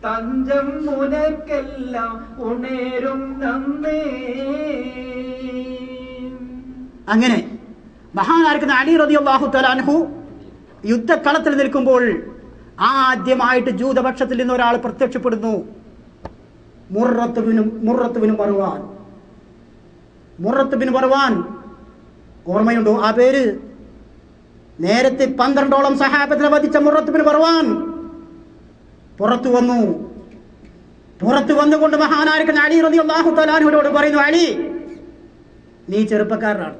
തഞ്ചം മുനക്കെല്ലാം ഉണരും നന്നേ. അങ്ങനെ മഹാനായിരിക്കുന്ന അലി റളിയല്ലാഹു തആല അൻഹു യുദ്ധക്കളത്തിൽ നിൽക്കുമ്പോൾ ആദ്യമായിട്ട് ജൂതപക്ഷത്തിൽ നിന്ന് ഒരാൾ പ്രത്യക്ഷപ്പെടുന്നു. മുറത്ത് ബിൻ മർവാൻ. മുറത്ത് ബിൻ മർവാൻ ഓർമ്മയുണ്ടോ ആ പേര്? നേരത്തെ 12ഓളം സഹാബത്തിനെ വധിച്ച മുറത്ത് ബിൻ മർവാൻ പുറത്തു വന്നു. പുറത്തു വന്നുകൊണ്ട് മഹാനായിരിക്കുന്ന അലി റളിയല്ലാഹു തആല അൻഹുവിനോട് പറയുന്നു, അലി, നീ ചെറുപ്പക്കാരനാണ്,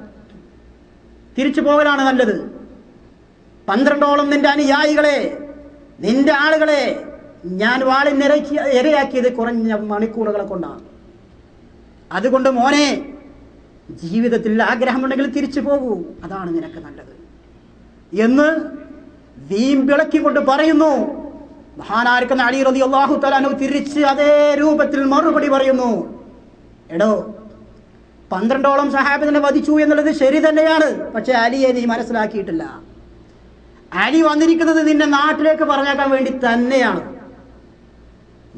തിരിച്ചു പോകലാണ് നല്ലത്. 12ഓളം നിന്റെ അനുയായികളെ, നിന്റെ ആളുകളെ ഞാൻ വാളിന് ഇരയാക്കിയത് കുറഞ്ഞ മണിക്കൂറുകളെ കൊണ്ടാണ്. അതുകൊണ്ട് മോനെ, ജീവിതത്തിൽ ആഗ്രഹമുണ്ടെങ്കിൽ തിരിച്ചു പോകൂ, അതാണ് നിനക്ക് നല്ലത് എന്ന് വീമ്പിളക്കിക്കൊണ്ട് പറയുന്നു. മഹാനായിരിക്കുന്ന അലി റളിയല്ലാഹു തആല അൻഹു തിരിച്ച് അതേ രൂപത്തിൽ മറുപടി പറയുന്നു, എടോ, 12ഓളം സഹാബത്തിനെ വധിച്ചു എന്നുള്ളത് ശരി തന്നെയാണ്, പക്ഷെ അലിയെ നീ മനസ്സിലാക്കിയിട്ടില്ല. അലി വന്നിരിക്കുന്നത് നിന്നെ നാട്ടിലേക്ക് പറഞ്ഞേക്കാൻ വേണ്ടി തന്നെയാണ്.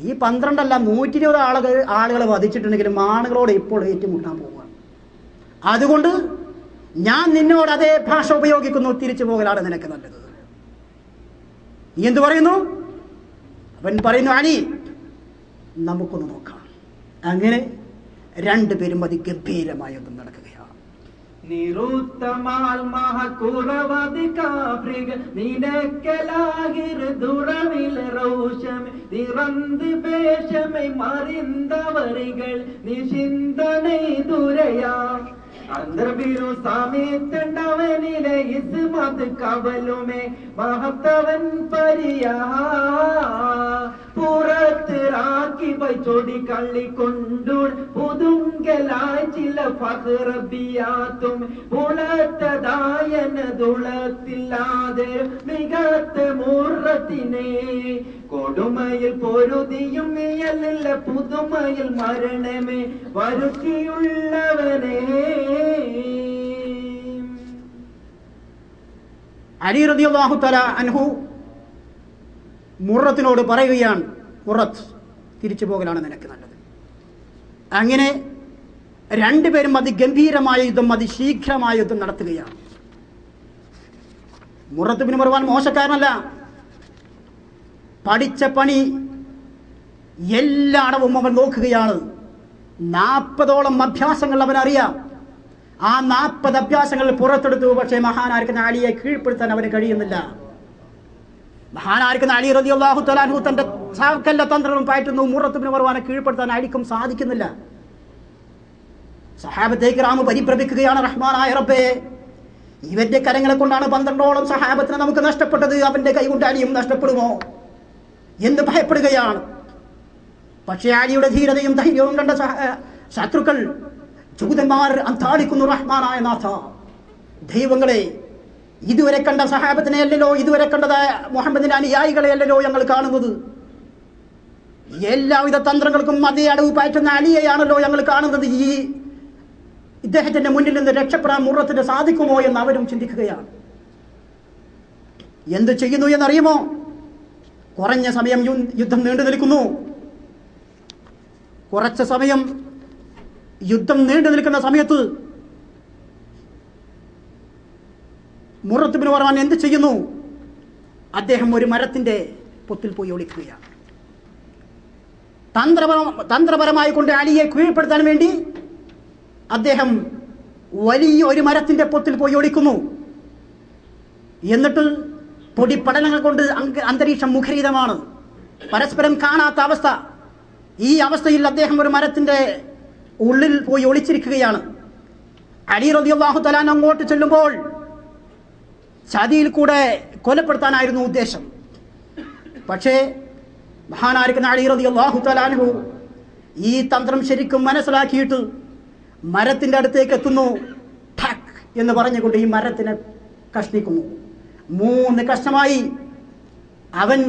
ഈ 12 അല്ല 120 ആളുകളെ വധിച്ചിട്ടുണ്ടെങ്കിലും ആളുകളോട് ഇപ്പോൾ ഏറ്റുമുട്ടാൻ പോവുകയാണ്. അതുകൊണ്ട് ഞാൻ നിന്നോട് അതേ ഭാഷ ഉപയോഗിക്കുന്നു, തിരിച്ചു പോകലാണ് നിനക്ക് നല്ലത്. നീ എന്തു പറയുന്നു? അവൻ പറയുന്നു, അലി, നമുക്കൊന്ന് നോക്കാം. അങ്ങനെ രണ്ടുപേരും അതിഗംഭീരമായ ഒന്നും നടക്കുകയാണ്. നിരുത്തമാൽ മഹകുറവത് കാഫ്രിക നിനക്കലാകിർ ദുറവിൽ റൗശം നിറந்து பேஷமை மறிந்தவர்கள் நிசிந்தனை துரையா അന്തർബിരു സമയത്തുണ്ടവനിലെ ഇസ്മത് കവലുമേ മഹത്തവൻ പരിയാ പുറത്തിറാക്കി വൈച്ചൊടി കള്ളിക്കൊണ്ടു പുതുങ്കലായി ചില ഫഹ്റബിയാത്തും പുളത്തതായനതുളത്തില്ലാതെ മികത്ത മുറത്തിനെ കൊടുമയിൽ പൊരുതിയും ഇയലില്ല പുതുമയിൽ മരണമേ വരുത്തിയുള്ളവനെ. അലി റളിയല്ലാഹു തആല അൻഹു മുറത്തിനോട് പറയുകയാണ്, മുറത്ത്, തിരിച്ചു പോകലാണ് നിനക്ക് നല്ലത്. അങ്ങനെ രണ്ടുപേരും അതിഗംഭീരമായ യുദ്ധം, അതിശീഘ്രമായ യുദ്ധം നടത്തുകയാണ്. മുറത്ത് ബിൻ മർവാൻ മോശക്കാരനല്ല. പഠിച്ച പണി എല്ലായിടവും അവൻ നോക്കുകയാണ്. 40ഓളം അഭ്യാസങ്ങൾ അവനറിയാം. ആ 40 അഭ്യാസങ്ങൾ പുറത്തെടുത്തു. പക്ഷേ മഹാനായിരിക്കുന്ന അലിയെ കീഴ്പ്പെടുത്താൻ അവന് കഴിയുന്നില്ല. മഹാനായിരിക്കുന്ന അലി റളിയല്ലാഹു തആല അൻഹു തന്റെ സകല തന്ത്രങ്ങളും പയറ്റുന്നു. മുറത്ത് ബിൻ മർവാനെ കീഴ്പ്പെടുത്താൻ അലിക്കും സാധിക്കുന്നില്ല. സഹാബത്തെ കിറാം പരിഭ്രമിക്കുകയാണ്. റഹ്മാനായ റബ്ബേ, ഇവന്റെ കരങ്ങളെ കൊണ്ടാണ് 12ഓളം സഹാബത്തിനെ നമുക്ക് നഷ്ടപ്പെട്ടത്, അവന്റെ കൈ കൊണ്ട് അലിയും നഷ്ടപ്പെടുമോ എന്ന് ഭയപ്പെടുകയാണ്. പക്ഷേ അലിയുടെ ധീരതയും ധൈര്യവും കണ്ട ശത്രുക്കൾ, ജൂതന്മാർ അന്താളിക്കുന്നു. റഹ്മാനായ നാഥ, ദൈവങ്ങളെ, ഇതുവരെ കണ്ട സഹാബത്തിനെ അല്ലല്ലോ, ഇതുവരെ കണ്ടതായ മുഹമ്മദിന്റെ അനുയായികളെ അല്ലല്ലോ ഞങ്ങൾ കാണുന്നത്. എല്ലാവിധ തന്ത്രങ്ങൾക്കും അതേ അടവ് പയറ്റുന്ന അലിയെയാണല്ലോ ഞങ്ങൾ കാണുന്നത്. ഇദ്ദേഹത്തിന്റെ മുന്നിൽ നിന്ന് രക്ഷപ്പെടാൻ മുറത്തിന് സാധിക്കുമോ എന്ന് അവരും ചിന്തിക്കുകയാണ്. എന്ത് ചെയ്യുന്നു എന്നറിയുമോ? കുറഞ്ഞ സമയം യുദ്ധം നീണ്ടു നിൽക്കുന്നു. കുറച്ച് സമയം യുദ്ധം നീണ്ടു നിൽക്കുന്ന സമയത്ത് മുറത്ത് ബിൻ മർവാൻ എന്ത് ചെയ്യുന്നു? അദ്ദേഹം ഒരു മരത്തിന്റെ പൊത്തിൽ പോയി ഒളിക്കുകയാണ്. തന്ത്രപരമായി കൊണ്ട് അലിയെ കീഴ്പ്പെടുത്താൻ വേണ്ടി അദ്ദേഹം വലിയ ഒരു മരത്തിന്റെ പൊത്തിൽ പോയി ഒളിക്കുന്നു. എന്നിട്ട് പൊടിപ്പടലങ്ങൾ കൊണ്ട് അന്തരീക്ഷം മുഖരിതമാണ്, പരസ്പരം കാണാത്ത അവസ്ഥ. ഈ അവസ്ഥയിൽ അദ്ദേഹം ഒരു മരത്തിന്റെ ഉള്ളിൽ പോയി ഒളിച്ചിരിക്കുകയാണ്. അലി റളിയല്ലാഹു തആല അങ്ങോട്ട് ചെല്ലുമ്പോൾ ചതിയിൽ കൂടെ കൊലപ്പെടുത്താനായിരുന്നു ഉദ്ദേശം. പക്ഷേ മഹാനായിരിക്കുന്ന അലി റളിയല്ലാഹു തആല അൻഹു ഈ തന്ത്രം ശരിക്കും മനസ്സിലാക്കിയിട്ട് മരത്തിൻ്റെ അടുത്തേക്ക് എത്തുന്നു. ഠക് എന്ന് പറഞ്ഞുകൊണ്ട് ഈ മരത്തിനെ കഷ്ണിക്കുന്നു. 3 കഷ്ണമായി. അവൻ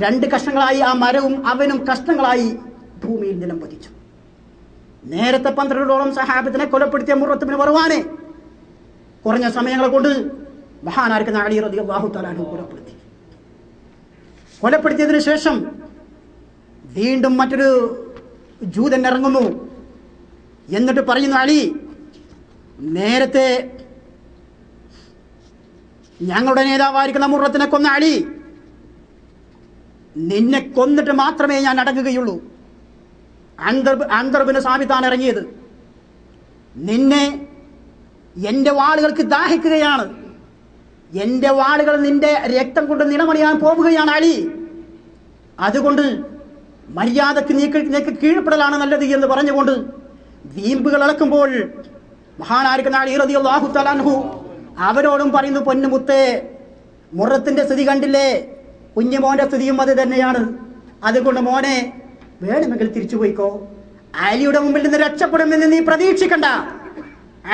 2 കഷ്ണങ്ങളായി. ആ മരവും അവനും കഷ്ണങ്ങളായി ഭൂമിയിൽ നിലം പതിച്ചു. നേരത്തെ 12ഓളം സഹാബത്തിനെ കൊലപ്പെടുത്തിയ മുറത്ത് ബിൻ മർവാനെ കുറഞ്ഞ സമയങ്ങൾ കൊണ്ട് മഹാനായിരിക്കുന്ന അലി റളിയല്ലാഹു തആല അൻഹു കൊലപ്പെടുത്തിയതിനു ശേഷം വീണ്ടും മറ്റൊരു ജൂതൻ ഇറങ്ങുന്നു. എന്നിട്ട് പറയുന്നു, അലി, നേരത്തെ ഞങ്ങളുടെ നേതാവായിരിക്കുന്ന മുറത്തിനെ കൊന്ന അലി, നിന്നെ കൊന്നിട്ട് മാത്രമേ ഞാൻ അടങ്ങുകയുള്ളൂ. അന്തർ ബിൻ സാബിത്താണ് ഇറങ്ങിയത്. നിന്നെ എൻ്റെ വാളുകൾക്ക് ദാഹിക്കുകയാണ്. എൻ്റെ വാളുകൾ നിന്റെ രക്തം കൊണ്ട് നിണമണിയാൻ പോവുകയാണ് അലി. അതുകൊണ്ട് മര്യാദക്ക് നീക്ക് കീഴ്പ്പെടലാണ് നല്ലത് എന്ന് പറഞ്ഞുകൊണ്ട് വീമ്പുകൾ ഇളക്കുമ്പോൾ മഹാനായിരിക്കുന്ന അലി റളിയല്ലാഹു തആല അൻഹു അവരോടും പറയുന്നു, പൊന്നുമുത്തേ, മുറത്തിന്റെ സ്ഥിതി കണ്ടില്ലേ? കുഞ്ഞുമോന്റെ സ്ഥിതിയും അത് തന്നെയാണ്. അതുകൊണ്ട് മോനെ, വേണമെങ്കിൽ തിരിച്ചു പോയിക്കോ. അലിയുടെ മുമ്പിൽ നിന്ന് രക്ഷപ്പെടുമെന്ന് നീ പ്രതീക്ഷിക്കണ്ട.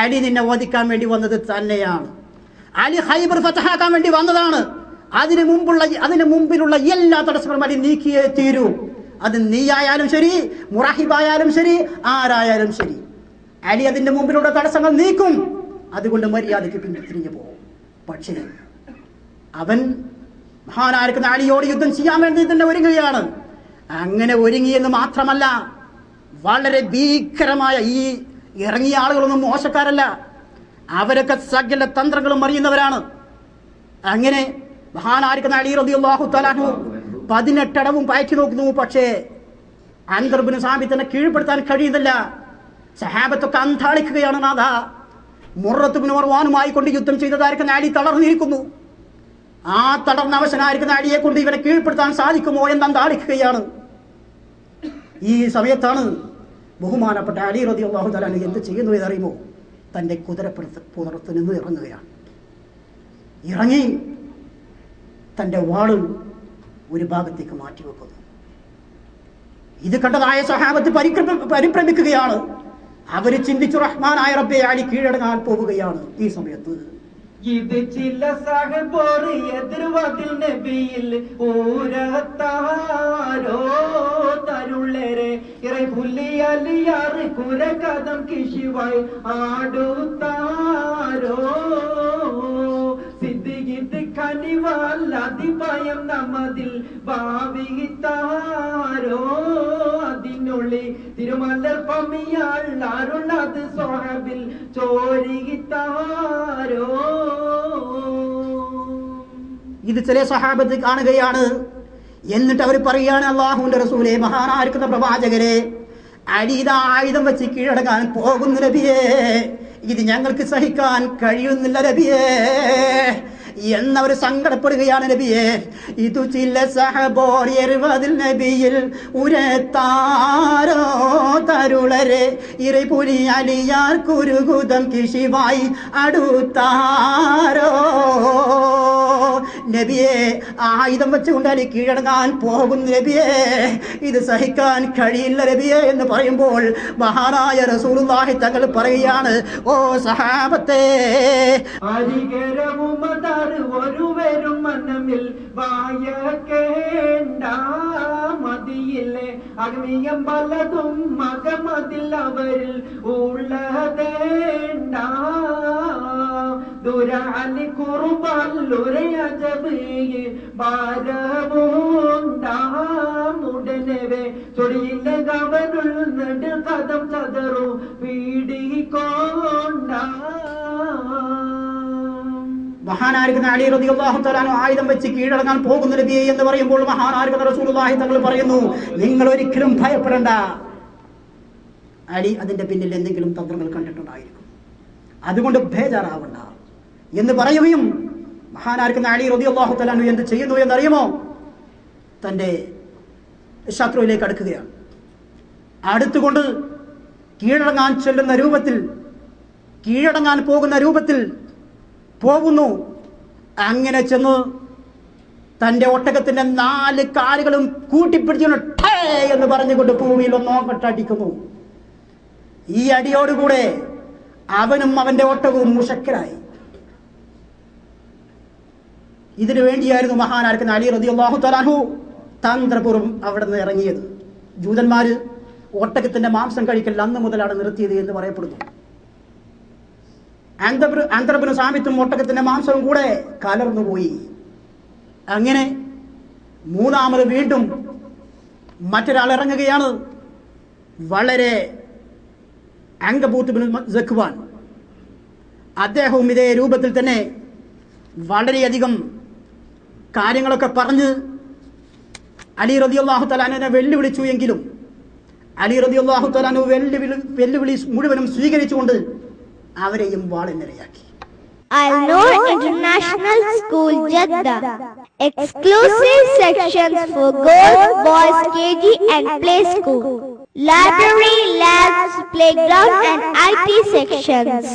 അലി നിന്നെ വധിക്കാൻ വേണ്ടി വന്നത് തന്നെയാണ്. അലി ഖൈബർ ഫതഹാക്കാൻ വേണ്ടി വന്നതാണ്. അതിന് മുമ്പിലുള്ള എല്ലാ തടസ്സങ്ങളും അലി നീക്കിയേ തീരൂ. അത് നീയായാലും ശരി, മുറാഹിബായാലും ശരി, ആരായാലും ശരി. അലി അതിന്റെ മുമ്പിലുള്ള തടസ്സങ്ങൾ നീക്കും. അതുകൊണ്ട് മര്യാദയ്ക്ക് തിരിഞ്ഞു പോകും. പക്ഷേ അവൻ മഹാനായിരിക്കുന്ന അലിയോട് യുദ്ധം ചെയ്യാൻ വേണ്ടി തന്നെ ഒരുങ്ങുകയാണ്. അങ്ങനെ ഒരുങ്ങിയെന്ന് മാത്രമല്ല, വളരെ ഭീകരമായ ഈ ഇറങ്ങിയ ആളുകളൊന്നും മോശക്കാരല്ല. അവരൊക്കെ സകല തന്ത്രങ്ങളും അറിയുന്നവരാണ്. അങ്ങനെ മഹാനായിരിക്കുന്ന അലി റളിയല്ലാഹു തആല അൻഹു 18 അടവും പയറ്റി നോക്കുന്നു. പക്ഷേ അൻദർ ബിൻ സാബിത്തിനെ കീഴ്പ്പെടുത്താൻ കഴിയുന്നില്ല. സഹാബത്തൊക്കെ അന്താളിക്കുകയാണ്. നാഥ, മുറത്ത് ബിൻ മർവാനുമായി കൊണ്ട് യുദ്ധം ചെയ്തതായിരിക്കുന്ന അലി തളർന്നിരിക്കുന്നു. ആ തളർന്ന അവശനായിരിക്കുന്ന അലിയെ കൊണ്ട് ഇവരെ കീഴ്പ്പെടുത്താൻ സാധിക്കുമോ എന്ന് അന്താളിക്കുകയാണ്. ഈ സമയത്താണ് ബഹുമാനപ്പെട്ട അലി റളിയല്ലാഹു തആല അൻഹു എന്ത് ചെയ്യുന്നു എന്നറിയുമോ? തൻ്റെ കുതിരപ്പുറത്ത് നിന്ന് ഇറങ്ങുകയാണ്. ഇറങ്ങി തൻ്റെ വാള് ഒരു ഭാഗത്തേക്ക് മാറ്റിവെക്കുന്നു. ഇത് കണ്ടതായ സഹാബത്ത് പരിഭ്രമിക്കുകയാണ്. അവര് ചിന്തിച്ചു, റഹ്മാനായ റബ്ബേ, അലി കീഴടങ്ങാൻ പോവുകയാണ്. ഈ സമയത്ത് ഇത് ചില സഹബോർ എതിർവാതിൽ നബിയിൽ ഊരത്താരോ തരുളരെ ഇറൈ പുല്ലിയലിയാറ് കുരകഥം കിശിവായി ആടുത്താരോ സിദ്ധിഗിത് കനിവാലതിഭയം നമ്മതിൽ ഭാവിത്താരോ അതിനുള്ളി തിരുമലർ പമിയാൾ അരുളത് സോഹബിൽ ചോരിത്താരോ. ഇത് ചില സഹാബത്ത് കാണുകയാണ്. എന്നിട്ട് അവർ പറയുകയാണ്, അല്ലാഹുവിന്റെ റസൂലേ, മഹാനായിരിക്കുന്ന പ്രവാചകരെ, അലീദ ആയുധം വെച്ച് കീഴടങ്ങാൻ പോകുന്ന നബിയേ, ഇത് ഞങ്ങൾക്ക് സഹിക്കാൻ കഴിയുന്നില്ല നബിയേ എന്നവർ സങ്കടപ്പെടുകയാണ്. നബിയെ, ഇതു ചില സഹബോർ എറുവതിൽ നബിയിൽ ഉരത്താരോ തരുളരെ ഇறை പുലി അലിയാർ കുരുകുതം കിശിവായി അടുത്താരോ. നബിയെ, ആയുധം വെച്ചുകൊണ്ട് അലി കീഴടങ്ങാൻ പോകുന്ന നബിയെ, ഇത് സഹിക്കാൻ കഴിയില്ല നബിയെ എന്ന് പറയുമ്പോൾ മഹാനായ റസൂലുള്ളാഹി തങ്ങൾ പറയുകയാണ്, ഓ സഹാബത്തെ, ഒരുവരും മനമിൽ വായക്കേണ്ട മതിയില്ലേ അഗ്നിയം പലതും മകമതിൽ അവരിൽ ഉള്ളതേണ്ട ദുരാലി കുറുബല്ലുരയജബ് ഭാരമുണ്ടാമുടനവേ ചൊടിയില്ല ഗവനുൾ നെടു കഥം ചതറു പീഡിക്കൊണ്ട. മഹാനായിരിക്കുന്ന അലി റളിയല്ലാഹു തആല അൻഹു ആയുധം വെച്ച് കീഴടങ്ങാൻ പോകുന്ന നബിയെ എന്ന് പറയുമ്പോൾ മഹാനായിരിക്കുന്ന റസൂലുള്ളാഹി തങ്ങൾ പറയുന്നു, നിങ്ങൾ ഒരിക്കലും ഭയപ്പെടേണ്ട. അലി അതിന്റെ പിന്നിൽ എന്തെങ്കിലും തന്ത്രങ്ങൾ കണ്ടിട്ടുണ്ടായിരിക്കും, അതുകൊണ്ട് ബേജാറാവണ്ട എന്ന് പറയുകയും മഹാനായിരിക്കുന്ന അലി റളിയല്ലാഹു തആല അൻഹു എന്ത് ചെയ്യുന്നു എന്നറിയുമോ? തൻ്റെ ശത്രുവിലേക്ക് അടുക്കുകയാണ്. അടുത്തുകൊണ്ട് കീഴടങ്ങാൻ പോകുന്ന രൂപത്തിൽ പോകുന്നു. അങ്ങനെ ചെന്ന് തൻ്റെ ഒട്ടകത്തിൻ്റെ 4 കാലുകളും കൂട്ടിപ്പിടിച്ചു ടേ എന്ന് പറഞ്ഞുകൊണ്ട് ഭൂമിയിൽ ഒന്നോട്ടടിക്കുന്നു. ഈ അടിയോടുകൂടെ അവനും അവൻ്റെ ഒട്ടകവും മുഷക്കരായി. ഇതിനു വേണ്ടിയായിരുന്നു മഹാനായിരിക്കുന്ന അലി റളിയല്ലാഹു തആല അൻഹു തന്ത്രപൂർവ്വം അവിടെ നിന്ന് ഇറങ്ങിയത്. ജൂതന്മാർ ഒട്ടകത്തിൻ്റെ മാംസം കഴിക്കൽ അന്ന് മുതലാണ് നിർത്തിയത് എന്ന് പറയപ്പെടുന്നു. അന്തർബിന് സാമിത്തും ഒട്ടകത്തിൻ്റെ മാംസവും കൂടെ കലർന്നുപോയി. അങ്ങനെ മൂന്നാമത് വീണ്ടും മറ്റൊരാൾ ഇറങ്ങുകയാണ്. വളരെ അങ്കബൂത്ത് ബിൻ സഖ്വാൻ. അദ്ദേഹവും ഇതേ രൂപത്തിൽ തന്നെ വളരെയധികം കാര്യങ്ങളൊക്കെ പറഞ്ഞ് അലി റളിയല്ലാഹു തആല അൻഹുവിനെ വെല്ലുവിളിച്ചു. എങ്കിലും അലി റളിയല്ലാഹു തആല അൻഹു വെല്ലുവിളി മുഴുവനും സ്വീകരിച്ചുകൊണ്ട് അവരെയും വാളിനിരയാക്കി. Al-Noor International School, Jeddah. Exclusive sections for girls, boys, KG and play school. Library, labs, playground and IT sections.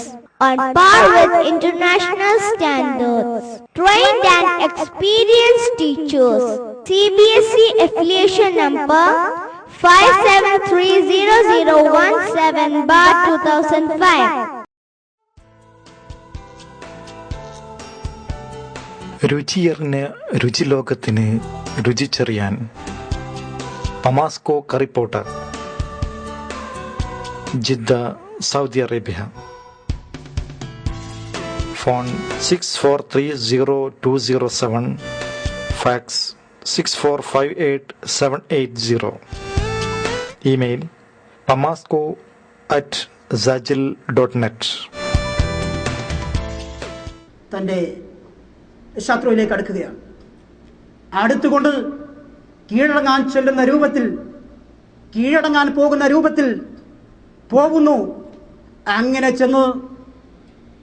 On par with international standards. Trained and experienced teachers. CBSE affiliation number 573017/2005. രുചിയറിന് രുചിലോകത്തിന് രുചിച്ചറിയാൻ പമാസ്കോ കറിപ്പോട്ടർ, Jeddah, Saudi Arabia. Phone 6430-207, fax 6458-780. Email pamasco@zajil.net. തൻ്റെ ശത്രുവിലേക്ക് അടുക്കുകയാണ്. അടുത്തുകൊണ്ട് കീഴടങ്ങാൻ ചെല്ലുന്ന രൂപത്തിൽ, കീഴടങ്ങാൻ പോകുന്ന രൂപത്തിൽ പോകുന്നു. അങ്ങനെ ചെന്ന്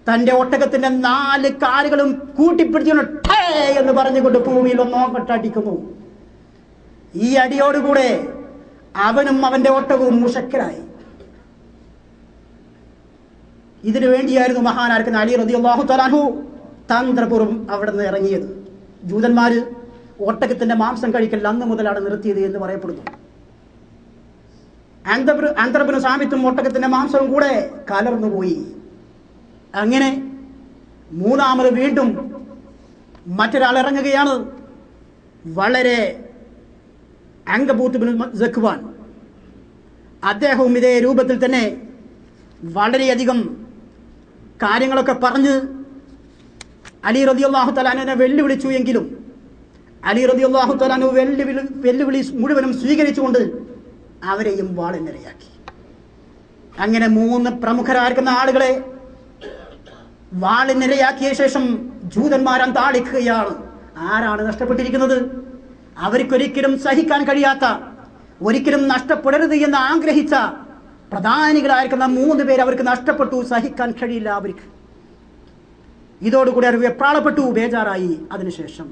തൻ്റെ ഒട്ടകത്തിൻ്റെ 4 കാലുകളും കൂട്ടിപ്പിടിച്ചു ടേ എന്ന് പറഞ്ഞുകൊണ്ട് ഭൂമിയിൽ ഒന്നോട്ടടിക്കുന്നു. ഈ അടിയോടുകൂടെ അവനും അവൻ്റെ ഒട്ടകവും മുഷക്കരായി. ഇതിനു വേണ്ടിയായിരുന്നു മഹാനായിരിക്കുന്ന അലി റളിയല്ലാഹു തആല അൻഹു തന്ത്രപൂർവ്വം അവിടെ നിന്ന് ഇറങ്ങിയത്. ജൂതന്മാർ ഒട്ടകത്തിൻ്റെ മാംസം കഴിക്കൽ അന്ന് മുതലാണ് നിർത്തിയത് എന്ന് പറയപ്പെടുന്നു. അന്തർബിന് സാമിത്തും ഒട്ടകത്തിൻ്റെ മാംസവും കൂടെ കലർന്നുപോയി. അങ്ങനെ മൂന്നാമത് വീണ്ടും മറ്റൊരാൾ ഇറങ്ങുകയാണ്. വളരെ അങ്കബൂത്ത് ബിൻ സഖ്വാൻ. അദ്ദേഹവും ഇതേ രൂപത്തിൽ തന്നെ വളരെയധികം കാര്യങ്ങളൊക്കെ പറഞ്ഞ് അലി റളിയല്ലാഹു തആല അൻഹുവിനെ വെല്ലുവിളിച്ചു. എങ്കിലും അലി റളിയല്ലാഹു തആല അൻഹു വെല്ലുവിളി മുഴുവനും സ്വീകരിച്ചുകൊണ്ട് അവരെയും വാളിനിരയാക്കി. അങ്ങനെ 3 പ്രമുഖരായിരിക്കുന്ന ആളുകളെ വാളിനിരയാക്കിയ ശേഷം ജൂതന്മാരാൻ താളിക്കുകയാണ്. ആരാണ് നഷ്ടപ്പെട്ടിരിക്കുന്നത്? അവർക്കൊരിക്കലും സഹിക്കാൻ കഴിയാത്ത, ഒരിക്കലും നഷ്ടപ്പെടരുത് എന്ന് ആഗ്രഹിച്ച പ്രധാനികളായിരിക്കുന്ന 3 പേര് അവർക്ക് നഷ്ടപ്പെട്ടു. സഹിക്കാൻ കഴിയില്ല അവർക്ക്. ഇതോടുകൂടി അവർ വെപ്രാളപ്പെട്ടു, ബേജാറായി. അതിനുശേഷം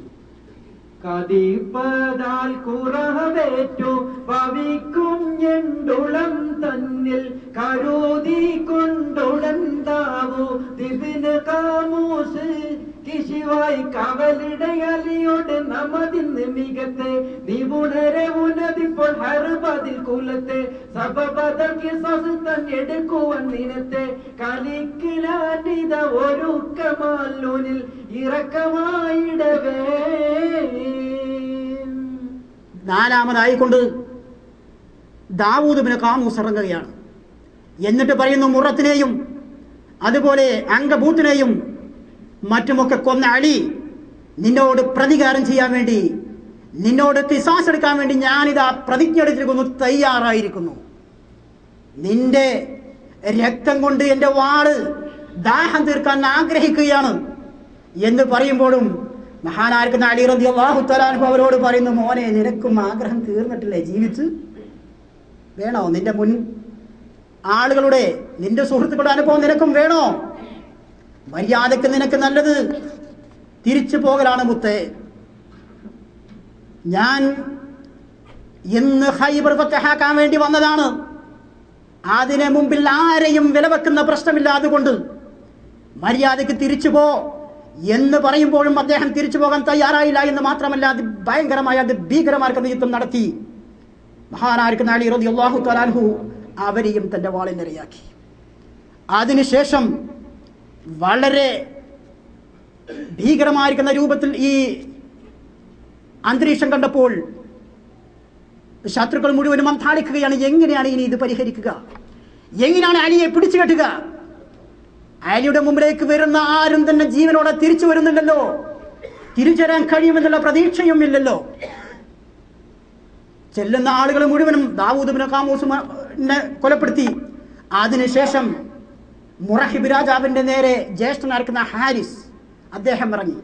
കതിപ്പതാൽ കുറവേറ്റു പവിക്കും ഞണ്ടുളം തന്നിൽ കരുതി കൊണ്ടുടന്താവു ദിബിന് കാമൂസ് കിശിവായി കവലിടയലിയോട് നമതിന്ന് മികത്തെ നിപുണരെ ഉന്നതിപ്പോൾ ഹർബതിൽ കുലത്തെ സബബദർക്ക് സസുത്തൻ എടുക്കുവാൻ നിനത്തെ കലിക്കിലാനിത ഒരുക്കമാലൂനിൽ ഇറക്കമായിടവേ. 4ാമതായിക്കൊണ്ട് ദാവൂദ് ബിൻ ഖാമൂസ് ഇറങ്ങുകയാണ്. എന്നിട്ട് പറയുന്നു, മുറത്തിനെയും അതുപോലെ അങ്കബൂത്തിനെയും മറ്റുമൊക്കെ കൊന്ന അലി, നിന്നോട് പ്രതികാരം ചെയ്യാൻ വേണ്ടി, നിന്നോട് ഖിസാസ് എടുക്കാൻ വേണ്ടി ഞാനിതാ പ്രതിജ്ഞ എടുത്തിരിക്കുന്നു, തയ്യാറായിരിക്കുന്നു. നിന്റെ രക്തം കൊണ്ട് എൻ്റെ വാള് ദാഹം തീർക്കാൻ ആഗ്രഹിക്കുകയാണ് എന്ന് പറയുമ്പോഴും മഹാനായിരിക്കുന്ന അലി റളിയല്ലാഹു തആല അൻഹു അവരോട് പറയുന്നു, മോനെ, നിനക്കും ആഗ്രഹം തീർന്നിട്ടില്ലേ? ജീവിച്ച് വേണോ? നിന്റെ മുൻ ആളുകളുടെ, നിന്റെ സുഹൃത്തുക്കളുടെ അനുഭവം നിനക്കും വേണോ? മര്യാദക്ക് നിനക്ക് നല്ലത് തിരിച്ചു പോകലാണ് മുത്തേ. ഞാൻ ഇന്ന് ഖൈബർ ഫതഹാക്കാൻ വേണ്ടി വന്നതാണ്. അതിന് മുമ്പിൽ ആരെയും വിലവെക്കുന്ന പ്രശ്നമില്ല. അതുകൊണ്ട് മര്യാദക്ക് തിരിച്ചു പോ എന്ന് പറയുമ്പോഴും അദ്ദേഹം തിരിച്ചു പോകാൻ തയ്യാറായില്ല എന്ന് മാത്രമല്ല, അത് ഭയങ്കരമായ ഭീകരമാർക്കുന്ന യുദ്ധം നടത്തി. മഹാനായിരിക്കുന്ന അലി റളിയല്ലാഹു തആല അൻഹു അവരെയും തന്റെ വാളിനിരയാക്കി. അതിനുശേഷം വളരെ ഭീകരമായിരിക്കുന്ന രൂപത്തിൽ ഈ അന്തരീക്ഷം കണ്ടപ്പോൾ ശത്രുക്കൾ മുഴുവനും അന്താളിക്കുകയാണ്. എങ്ങനെയാണ് ഇനി ഇത് പരിഹരിക്കുക? എങ്ങനെയാണ് അലിയെ പിടിച്ചു കെട്ടുക? അലിയുടെ മുമ്പിലേക്ക് വരുന്ന ആരും തന്നെ ജീവനോടെ തിരിച്ചു വരുന്നില്ലല്ലോ, തിരിച്ചു വരാൻ കഴിയുമെന്നുള്ള പ്രതീക്ഷയും ഇല്ലല്ലോ. ചെല്ലുന്ന ആളുകൾ മുഴുവനും ദാവൂദ് ഇബ്നു ഖാമൂസിനെ കൊലപ്പെടുത്തി. അതിനുശേഷം മുറഹിബ് രാജാവിന്റെ നേരെ ജ്യേഷ്ഠനായിരിക്കുന്ന ഹാരിസ് അദ്ദേഹം ഇറങ്ങി,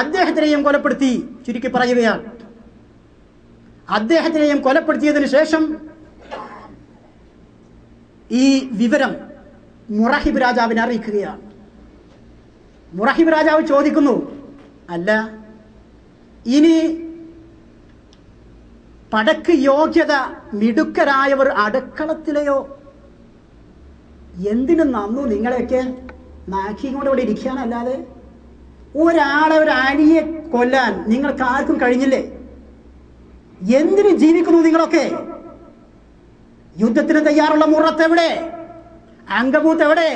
അദ്ദേഹത്തിനെയും കൊലപ്പെടുത്തി. ചുരുക്കി പറയുകയാണ്, അദ്ദേഹത്തിനെയും കൊലപ്പെടുത്തിയതിനു ശേഷം ഈ വിവരം മുറഹിബ് രാജാവിനെ അറിയിക്കുകയാണ്. മുറഹിബ് രാജാവ് ചോദിക്കുന്നു, അല്ല ഇനി പടക്ക് യോഗ്യത മിടുക്കരായവർ അടുക്കളത്തിലെയോ? എന്തിനു നന്നു നിങ്ങളെയൊക്കെ നാക്കിയും കൊണ്ട് ഇവിടെ ഇരിക്കാനല്ലാതെ? ഒരാളെ, ഒരു അലിയെ കൊല്ലാൻ നിങ്ങൾക്ക് ആർക്കും കഴിഞ്ഞില്ലേ? എന്തിനു ജീവിക്കുന്നു നിങ്ങളൊക്കെ? യുദ്ധത്തിന് തയ്യാറുള്ള മുറത്ത് എവിടെ? അങ്കബൂത്ത് എവിടെ?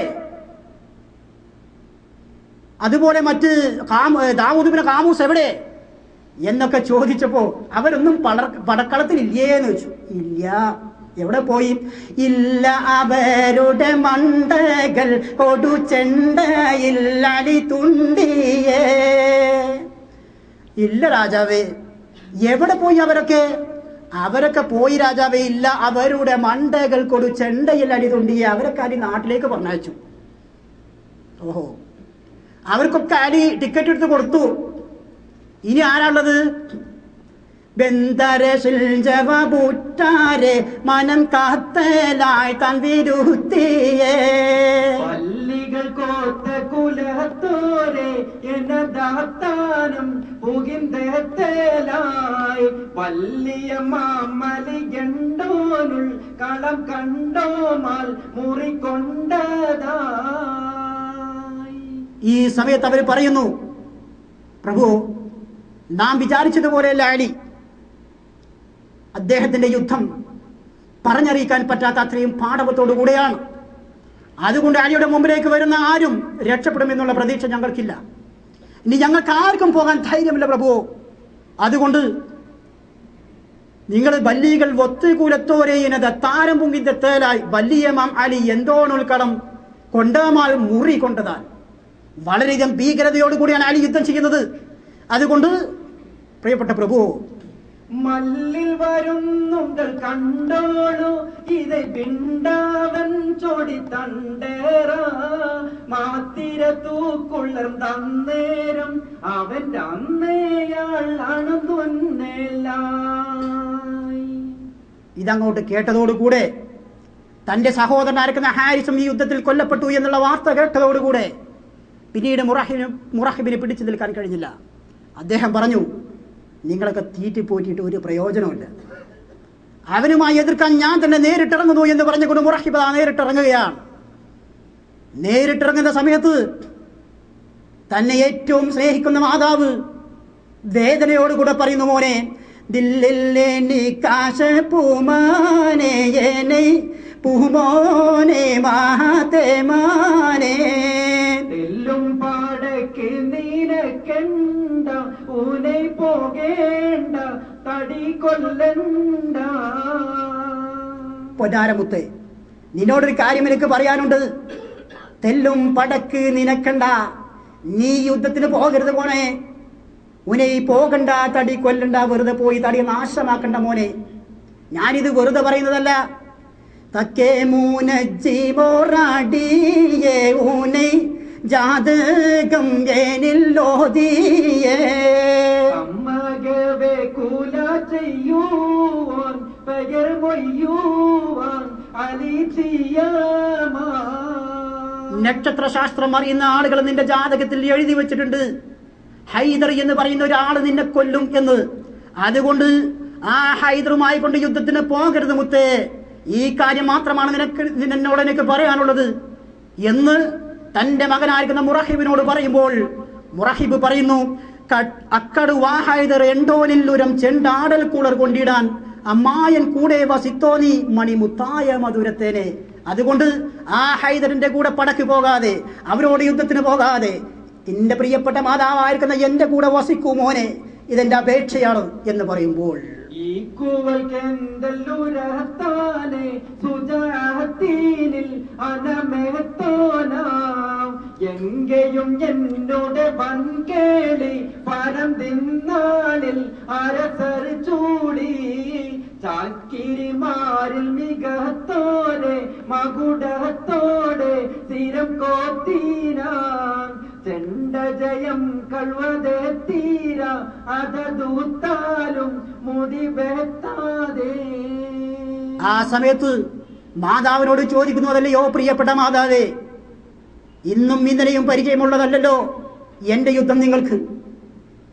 അതുപോലെ മറ്റ് ദാവൂദ് ഇബ്നു ഖാമൂസ് എവിടെ എന്നൊക്കെ ചോദിച്ചപ്പോ അവരൊന്നും പടക്കളത്തിൽ ഇല്ലേന്ന് വെച്ചു. ഇല്ല. എവിടെ പോയി? ഇല്ല, അവരുടെ മണ്ടകൾ കൊടുച്ചെണ്ടയില്ലടി തുണ്ടിയേ. ഇല്ല രാജാവേ. എവിടെ പോയി അവരൊക്കെ? അവരൊക്കെ പോയി രാജാവേ. ഇല്ല, അവരുടെ മണ്ടകൾ കൊടുച്ചെണ്ടയിൽ അടി തുണ്ടിയേ. അവരൊക്കെ അടി നാട്ടിലേക്ക് പറഞ്ഞയച്ചു. ഓഹോ, അവർക്കൊക്കെ അടി ടിക്കറ്റ് എടുത്ത് കൊടുത്തു. ഇനി ആരാളുള്ളത്? ബന്ദരശിൽ ജവാബൂറ്റാരെ മനം കാത്തലായി താൻ വിരുത്തിയേ. പല്ലികൾ കോത്ത കുലത്തോരെ എന്നതാത്താനും പുകിന്തേലായി വല്ലിയ മാമലിയണ്ടോനുൾ കളം കണ്ടോമാൽ മുറിക്കൊണ്ടതായി. ഈ സമയത്ത് അവർ പറയുന്നു, പ്രഭു, നാം വിചാരിച്ചതുപോലെയല്ല അലി. അദ്ദേഹത്തിന്റെ യുദ്ധം പറഞ്ഞറിയിക്കാൻ പറ്റാത്ത അത്രയും പാടവത്തോടുകൂടെയാണ്. അതുകൊണ്ട് അലിയുടെ മുമ്പിലേക്ക് വരുന്ന ആരും രക്ഷപ്പെടുമെന്നുള്ള പ്രതീക്ഷ ഞങ്ങൾക്കില്ല. ഇനി ഞങ്ങൾക്ക് ആർക്കും പോകാൻ ധൈര്യമില്ല പ്രഭു. അതുകൊണ്ട് നിങ്ങൾ ബല്ലികൾ ഒത്തുകൂലത്തോരേനത് താരം പൊങ്ങിന്റെ തേലായി വല്ലിയമാം അലി എന്തോണുൾക്കളം കൊണ്ടാമാൽ മുറി കൊണ്ടതാൽ. വളരെയധികം ഭീകരതയോടുകൂടിയാണ് അലി യുദ്ധം ചെയ്യുന്നത്. അതുകൊണ്ട് പ്രിയപ്പെട്ട പ്രഭു, മല്ലിൽ വരുന്നുണ്ട് കണ്ടോളൂ ഇത് പിണ്ടാവൻ ചൊടി തണ്ടേറ മാത്തിര തൂക്കുള്ളർ തന്നേരം അവന്റെ അന്നേയാൾ അണുതുന്നേലായി. ഇതങ്ങോട്ട് കേട്ടതോടുകൂടെ തന്റെ സഹോദരനായിരിക്കുന്ന ഹാരിസും ഈ യുദ്ധത്തിൽ കൊല്ലപ്പെട്ടു എന്നുള്ള വാർത്ത കേട്ടതോടുകൂടെ പിന്നീട് മുറഹിബിനെ പിടിച്ചു നിൽക്കാൻ കഴിഞ്ഞില്ല. അദ്ദേഹം പറഞ്ഞു, നിങ്ങളൊക്കെ തീറ്റിപ്പോറ്റിയിട്ട് ഒരു പ്രയോജനമില്ല, അവനുമായി എതിർക്കാൻ ഞാൻ തന്നെ നേരിട്ടിറങ്ങുന്നു എന്ന് പറഞ്ഞുകൊണ്ട് മുറഹിബ് നേരിട്ടിറങ്ങുകയാണ്. നേരിട്ടിറങ്ങുന്ന സമയത്ത് തന്നെ ഏറ്റവും സ്നേഹിക്കുന്ന മാതാവ് വേദനയോടുകൂടെ പറയുന്നു, മോനെ ദില്ലില്ലേ നീ കാശ പൂമാനെ പൂമോനെ മാതേ മാനേ. തെല്ലും പാടക്ക് നീനക്കെണ്ട ഊനെ പോകേണ്ട തടി കൊല്ലണ്ട. പൊന്നാരമുത്തേ, നിന്നോടൊരു കാര്യം എനിക്ക് പറയാനുണ്ട്. തെല്ലും പടക്ക് നിനക്കണ്ട, നീ യുദ്ധത്തിന് പോകരുത് മോനെ. ഉനെ പോകണ്ട, തടി കൊല്ലണ്ട, വെറുതെ പോയി തടി നാശമാക്കണ്ട മോനെ. ഞാനിത് വെറുതെ പറയുന്നതല്ല. തക്കേ മൂനജീവോറാടിയേ ഊനെ ജാതകം ഏനില്ലോതിയേ. അമ്മകവേ കൂല ചെയ്യുവാൻ പെയർ മൊയ്യുവാൻ അലിച്ചിയമാ. നക്ഷത്രശാസ്ത്രം അറിയുന്ന ആളുകൾ നിന്റെ ജാതകത്തിൽ എഴുതി വെച്ചിട്ടുണ്ട്, ഹൈദർ എന്ന് പറയുന്ന ഒരാൾ നിന്നെ കൊല്ലും എന്ന്. അതുകൊണ്ട് ആ ഹൈദറുമായി കൊണ്ട് യുദ്ധത്തിന് പോകരുത് മുത്തേ. ഈ കാര്യം മാത്രമാണ് എന്നോട് എനിക്ക് പറയാനുള്ളത് എന്ന് തന്റെ മകനായിരിക്കുന്ന മുറഹിബിനോട് പറയുമ്പോൾ മുറഹിബ് പറയുന്നു, അക്കട് വാഹൈദർ എണ്ടോനില്ലുരം ചെണ്ടാടൽ കൂളർ കൊണ്ടിടാൻ അമ്മായൻ കൂടെ വസിത്തോനി മണിമുത്തായ മധുരത്തേനെ. അതുകൊണ്ട് ആ ഹൈദറിന്റെ കൂടെ പടക്ക് പോകാതെ, അവരോട് യുദ്ധത്തിന് പോകാതെ, എന്റെ പ്രിയപ്പെട്ട മാതാവായിരിക്കുന്ന എന്റെ കൂടെ വസിക്കൂ മോനെ, ഇതെന്റെ അപേക്ഷയാണ് എന്ന് പറയുമ്പോൾ എങ്കയും എന്നോട് വൻകേളി പരം തിന്നാളിൽ അരസർ ചൂടി ചാക്കിരിമാരിൽ മികത്തോടെ മകുടത്തോടെ സ്ഥിരം കോത്തീനാൻ ചെണ്ടജയം കൾവതെ തീര അതൂത്താലും മുടിവെത്താതെ. ആ സമയത്ത് മാതാവിനോട് ചോദിക്കുന്നു, അതല്ലയോ പ്രിയപ്പെട്ട മാതാവേ, ഇന്നും ഇന്നലെയും പരിചയമുള്ളതല്ലല്ലോ എന്റെ യുദ്ധം നിങ്ങൾക്ക്.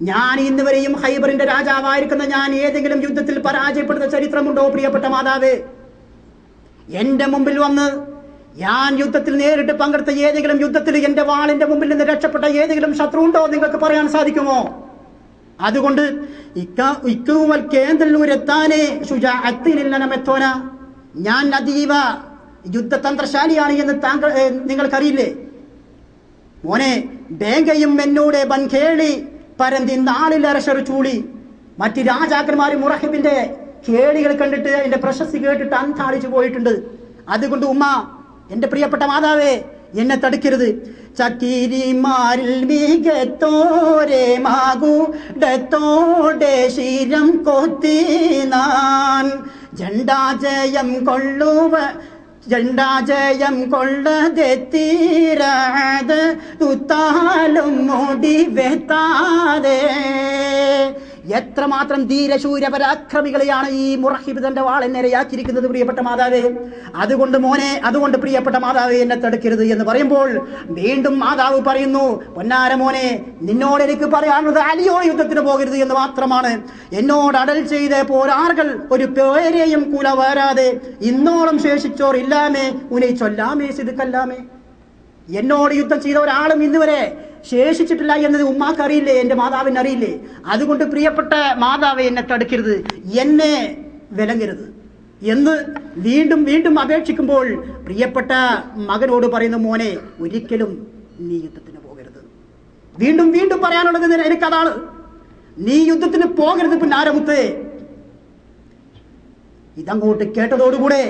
ഞാൻ ഇന്ന് വരെയും ഖൈബറിന്റെ രാജാവായിരിക്കുന്ന ഞാൻ ഏതെങ്കിലും യുദ്ധത്തിൽ പരാജയപ്പെടുന്ന ചരിത്രമുണ്ടോ പ്രിയപ്പെട്ട മാതാവേ? എന്റെ മുമ്പിൽ വന്ന് ഞാൻ യുദ്ധത്തിൽ നേരിട്ട് പങ്കെടുത്ത ഏതെങ്കിലും യുദ്ധത്തിൽ എന്റെ വാളിന്റെ മുമ്പിൽ നിന്ന് രക്ഷപ്പെട്ട ഏതെങ്കിലും ശത്രു ഉണ്ടോ നിങ്ങൾക്ക് പറയാൻ സാധിക്കുമോ? അതുകൊണ്ട് ഞാൻ അതീവ യുദ്ധതന്ത്രശാലിയാണ് എന്ന് നിങ്ങൾക്കറിയില്ലേ മോനെ? ബേഗയും എന്നോട് ബൻകേളി പരന്തി നാളിൽ അരശർ ചൂളി. മറ്റ് രാജാക്കന്മാരും മുറഹിബിന്റെ കേളികൾ കണ്ടിട്ട് അതിന്റെ പ്രശസ്തി കേട്ടിട്ട് അന്താളിച്ചു പോയിട്ടുണ്ട്. അതുകൊണ്ട് ഉമ്മ, എന്റെ പ്രിയപ്പെട്ട മാതാവേ, എന്നെ തടുക്കരുത്. ചക്കിരിമാരിൽ മികത്തോരെ മാകൂടത്തോടെ ശീരം കൊത്തിനാൻ ജണ്ടാജയം കൊള്ളതെത്തീരാത് തുത്താലും മുടി വെത്താതെ. എത്രമാത്രം ധീരശൂര പരാക്രമികളെയാണ് ഈ മുറഹിബ് തന്റെ വാളെ നേരെയാക്കിയിരിക്കുന്നത് പ്രിയപ്പെട്ട മാതാവേ. അതുകൊണ്ട് പ്രിയപ്പെട്ട മാതാവേ, എന്നെ തടുക്കരുത് എന്ന് പറയുമ്പോൾ വീണ്ടും മാതാവ് പറയുന്നു, പൊന്നാര മോനെ, നിന്നോട് എനിക്ക് പറയാനുള്ളത് അലിയോട് യുദ്ധത്തിന് പോകരുത് എന്ന് മാത്രമാണ്. എന്നോട് അടൽ ചെയ്ത് പോരാറുകൾ ഒരു പേരെയും കുല വരാതെ ഇന്നോളം ശേഷിച്ചോർ ഇല്ലാമേ ഉനെ ചൊല്ലാമേ സിദ്ക്കല്ലാമേ. എന്നോട് യുദ്ധം ചെയ്ത ഒരാളും ഇന്നുവരെ ശേഷിച്ചിട്ടില്ല എന്നത് ഉമ്മാക്ക് അറിയില്ലേ, എന്റെ മാതാവിന് അറിയില്ലേ? അതുകൊണ്ട് പ്രിയപ്പെട്ട മാതാവെ, എന്നെ തടുക്കരുത്, എന്നെ വിലങ്ങരുത് എന്ന് വീണ്ടും വീണ്ടും അപേക്ഷിക്കുമ്പോൾ പ്രിയപ്പെട്ട മകനോട് പറയുന്നു, മോനെ, ഒരിക്കലും നീ യുദ്ധത്തിന് പോകരുത്. വീണ്ടും വീണ്ടും പറയാനുള്ളത് എനിക്കതാണ്, നീ യുദ്ധത്തിന് പോകരുത് പുന്നാരമുത്ത്. ഇതങ്ങോട്ട് കേട്ടതോടുകൂടെ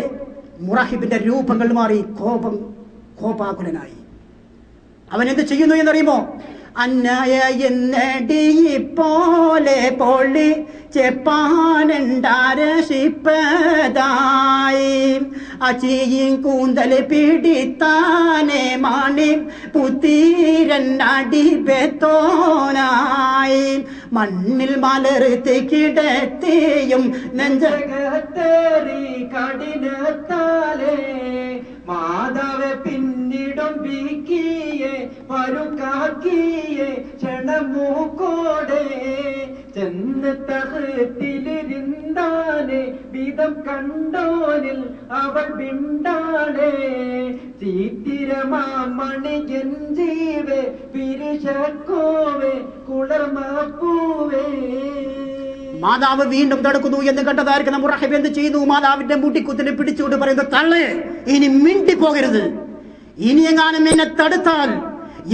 മുറഹിബിന്റെ രൂപങ്ങൾ മാറി കോപാകുലനായി. അവൻ എന്ത് ചെയ്യുന്നു എന്നറിയുമോ? അന്നായ എന്നടി പോലെ പൊള്ളി ചെപ്പാനുണ്ടാരശിപ്പതായി അച്ചിയും കൂന്തൽ പിടിത്താനെ മാണി പുത്തീരണ്ടടി ബെത്തോനായി മണ്ണിൽ മലർത്തി കിടത്തിയും നെഞ്ചകത്തേറി കഠിനത്താലേ മാതാവെ പിന്നിടും ബീക്കിയെ പരുക്കാക്കിയെ ക്ഷണമൂക്കോടെ ചെന്ന് തഹത്തിലിരുന്നാനെ വിധം കണ്ടോനിൽ അവൾ വിണ്ടാണേ ചീത്തിരമാമണി ജഞ്ചീവേ പിരിശക്കോവേ കുളർമപ്പൂവേ. മാതാവ് വീണ്ടും തടുക്കുന്നു എന്ന് കണ്ടതായിരിക്കുന്ന മുറഹിബ് എന്ത് ചെയ്തു? മാതാവിന്റെ മുട്ടിക്കുത്തിന് പിടിച്ചുകൊണ്ട് പറയുന്നത്, തള്ളേ, ഇനി മിണ്ടി പോകരുത്, ഇനി എങ്ങാനും എന്നെ തടുത്താൽ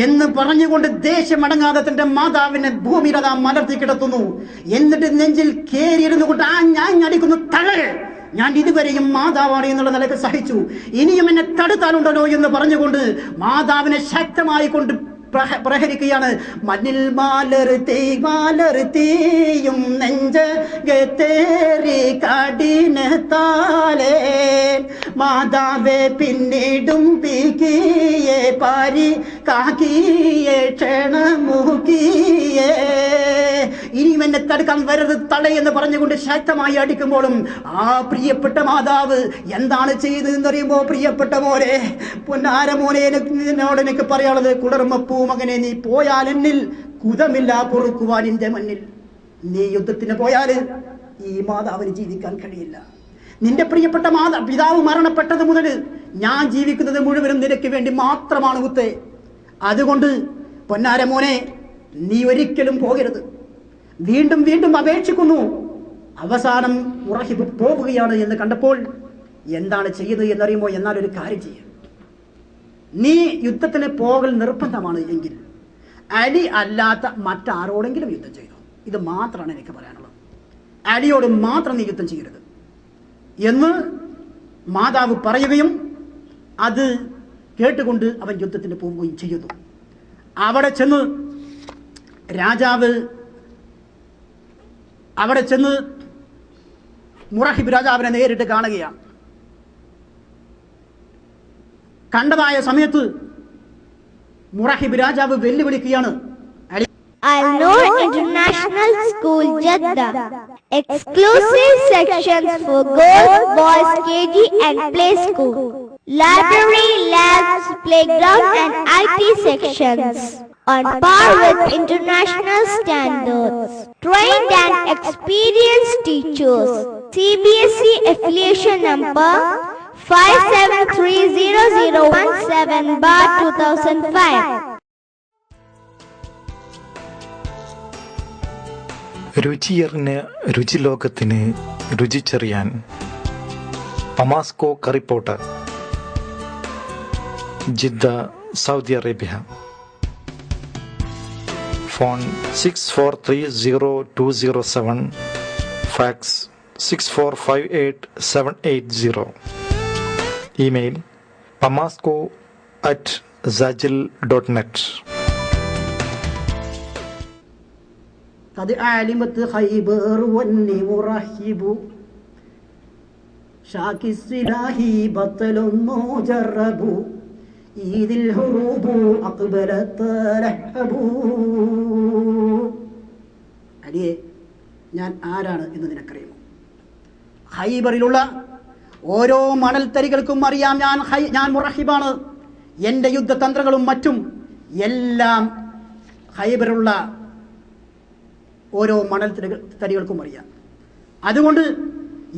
എന്ന് പറഞ്ഞുകൊണ്ട് ദേഷ്യമടങ്ങാതെ തന്റെ മാതാവിനെ ഭൂമിയിൽ അതാ മലർത്തി കിടത്തുന്നു. എന്നിട്ട് നെഞ്ചിൽ കേറിയിരുന്നു കൊണ്ട് ഞാൻ അടിക്കുന്നു, തള്ളേ, ഞാൻ ഇതുവരെയും മാതാവാണ് എന്നുള്ള നിലക്ക് സഹിച്ചു, ഇനിയും എന്നെ തടുത്താലുണ്ടല്ലോ എന്ന് പറഞ്ഞുകൊണ്ട് മാതാവിനെ ശക്തമായി കൊണ്ട് പ്രഹരിക്കുകയാണ്. മണ്ണിൽ മാലർത്തിയും നെഞ്ചകത്തേറി കഠിനത്താലേ മാതാവെ പിന്നിടും പീക്കിയെ പാരി കാക്കിയെ ക്ഷണമുക്കിയേ ഇനിയും എന്നെ തടുക്കാൻ വരരുത് തളേ എന്ന് പറഞ്ഞുകൊണ്ട് ശക്തമായി അടിക്കുമ്പോഴും ആ പ്രിയപ്പെട്ട മാതാവ് എന്താണ് ചെയ്തതെന്നറിയുമ്പോ, പ്രിയപ്പെട്ട മോനെ, പൊന്നാര മോനെ, എന്നോട് എനിക്ക് പറയാനുള്ളത്, കുളർമപ്പൂ മകനെ, നീ പോയാൽ എന്നിൽ കുതമില്ല പൊറുക്കുവാൻ എന്റെ മണ്ണിൽ. നീ യുദ്ധത്തിന് പോയാൽ ഈ മാതാവിന് ജീവിക്കാൻ കഴിയില്ല. നിന്റെ പ്രിയപ്പെട്ട പിതാവ് മരണപ്പെട്ടത് മുതൽ ഞാൻ ജീവിക്കുന്നത് മുഴുവനും നിനക്ക് വേണ്ടി മാത്രമാണ് മുത്തേ. അതുകൊണ്ട് പൊന്നാര മോനെ, നീ ഒരിക്കലും പോകരുത്. വീണ്ടും വീണ്ടും അപേക്ഷിക്കുന്നു. അവസാനം മുറഹിബ് പോവുകയാണ് എന്ന് കണ്ടപ്പോൾ എന്താണ് ചെയ്യുന്നത് എന്നറിയുമ്പോൾ, എന്നാൽ ഒരു കാര്യം ചെയ്യുക, നീ യുദ്ധത്തിന് പോകൽ നിർബന്ധമാണ് എങ്കിൽ അലി അല്ലാത്ത മറ്റാരോടെങ്കിലും യുദ്ധം ചെയ്തു. ഇത് മാത്രമാണ് എനിക്ക് പറയാനുള്ളത്. അലിയോട് മാത്രം നീ യുദ്ധം ചെയ്യരുത് എന്ന് മാതാവ് പറയുകയും അത് കേട്ടുകൊണ്ട് അവൻ യുദ്ധത്തിന് പോവുകയും ചെയ്യുന്നു. അവിടെ ചെന്ന് രാജാവ് മുറഹിബ് രാജാവിനെ നേരിട്ട് കാണുകയാണ്. കണ്ടതായ സമയത്ത് മുറഹിബ് രാജാവ് വെല്ലുവിളിക്കുകയാണ്. Al-Noor International School, Jeddah. Exclusive sections for girls, boys, KG and play school. Library, labs, playground and IT sections. On par with international standards. Trained and experienced teachers. CBSE affiliation number 573017/2005. രുചിയറിന് രുചിലോകത്തിന് രുചിച്ചറിയാൻ Pamasco curry pot, Jeddah, Saudi Arabia. Phone 6430-207, fax 6458-780. Email pamasco@zajil.net. قد علمت خيبر والمرحب شاك السلاح بطل مجرب إذ الهروب أقبلت ترحب. അടിയേ, ഞാൻ ആരാണ് എന്ന് നിനക്കറിയുമോ? ഖൈബറിലുള്ള ഓരോ മണൽത്തരികൾക്കും അറിയാം ഞാൻ മുറഹിബാണ്. എൻ്റെ യുദ്ധതന്ത്രങ്ങളും മറ്റും എല്ലാം ഖൈബറുള്ള ഓരോ മണൽത്തരികൾക്കും അറിയാം. അതുകൊണ്ട്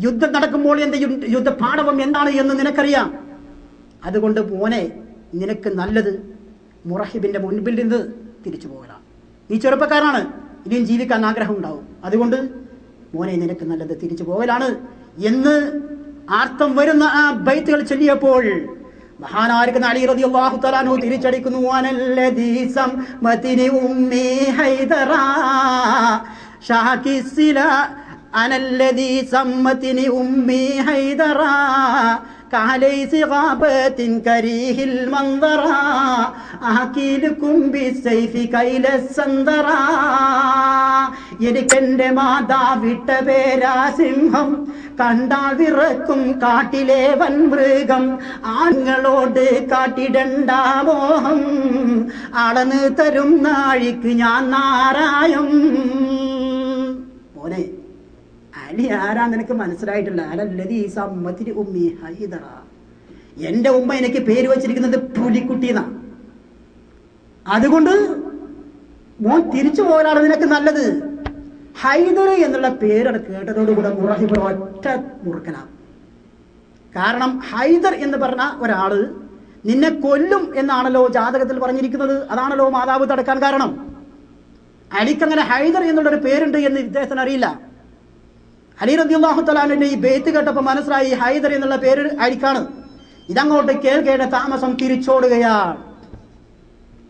യുദ്ധം നടക്കുമ്പോൾ എൻ്റെ യുദ്ധപാഠവം എന്താണ് എന്ന് നിനക്കറിയാം. അതുകൊണ്ട് മോനെ, നിനക്ക് നല്ലത് മുറഹിബിൻ്റെ മുൻപിൽ നിന്ന് തിരിച്ചു പോകലാണ്. നീ ചെറുപ്പക്കാരാണ്, ഇനിയും ജീവിക്കാൻ ആഗ്രഹം ഉണ്ടാവും. അതുകൊണ്ട് മോനെ, നിനക്ക് നല്ലത് തിരിച്ചു പോകലാണ് എന്ന് അർത്ഥം വരുന്ന ആ ബൈത്തുകൾ ചൊല്ലിയപ്പോൾ മഹാനായിരിക്കുന്ന അലി റളിയല്ലാഹു തആല അൻഹു തിരിച്ചടിക്കുന്നു. അനല്ലദീ സമ്മതിനി ഉമ്മി ഹൈദറ ഷാകിസില അനല്ലദീ സമ്മതിനി ഉമ്മി ഹൈദറ കലൈസി ഗാബത്തിൻ കരീഹിൽ മൻദറ അഹീലുകും ബിസൈഫി കൈലസന്ദറ. എനിക്കെന്റെ മാതാവിട്ട പേരാ സിംഹം, കണ്ടാൽ വിറക്കും കാട്ടിലെ വൻമൃഗം. ആണുങ്ങളോട് കാട്ടിടണ്ട മോഹം, അളന്ന് തരും നാഴിക്ക് ഞാൻ നാരായം. മോനെ, അലി ആരാന്ന് എനിക്ക് മനസ്സിലായിട്ടില്ല. അലല്ലദീ സമ്മതിനി ഉമ്മി ഹൈദറ. എന്റെ ഉമ്മ എനിക്ക് പേര് വച്ചിരിക്കുന്നത് പുലിക്കുട്ടിന്നാ. അതുകൊണ്ട് മോൻ തിരിച്ചു പോകാനാണ് നിനക്ക് നല്ലത്. ഹൈദർ എന്നുള്ള പേര് കേട്ടതോടുകൂടെ മുറഹിബ് ഒറ്റ മുറുക്കനാണ്. കാരണം ഹൈദർ എന്ന് പറഞ്ഞ ഒരാള് നിന്നെ കൊല്ലും എന്നാണല്ലോ ജാതകത്തിൽ പറഞ്ഞിരിക്കുന്നത്. അതാണല്ലോ മാതാവ് തടുക്കാൻ കാരണം. അലിക്കങ്ങനെ ഹൈദർ എന്നുള്ളൊരു പേരുണ്ട് എന്ന് ഇദ്ദേഹത്തിന് അറിയില്ല. അലി റളിയല്ലാഹു തആല അൻഹുവിന്റെ ഈ ബേത്ത് കേട്ടപ്പോൾ മനസ്സിലായി ഹൈദർ എന്നുള്ള പേര് അലിക്കാണ്. ഇതങ്ങോട്ട് കേൾക്കേണ്ട താമസം തിരിച്ചോടുകയാണ്.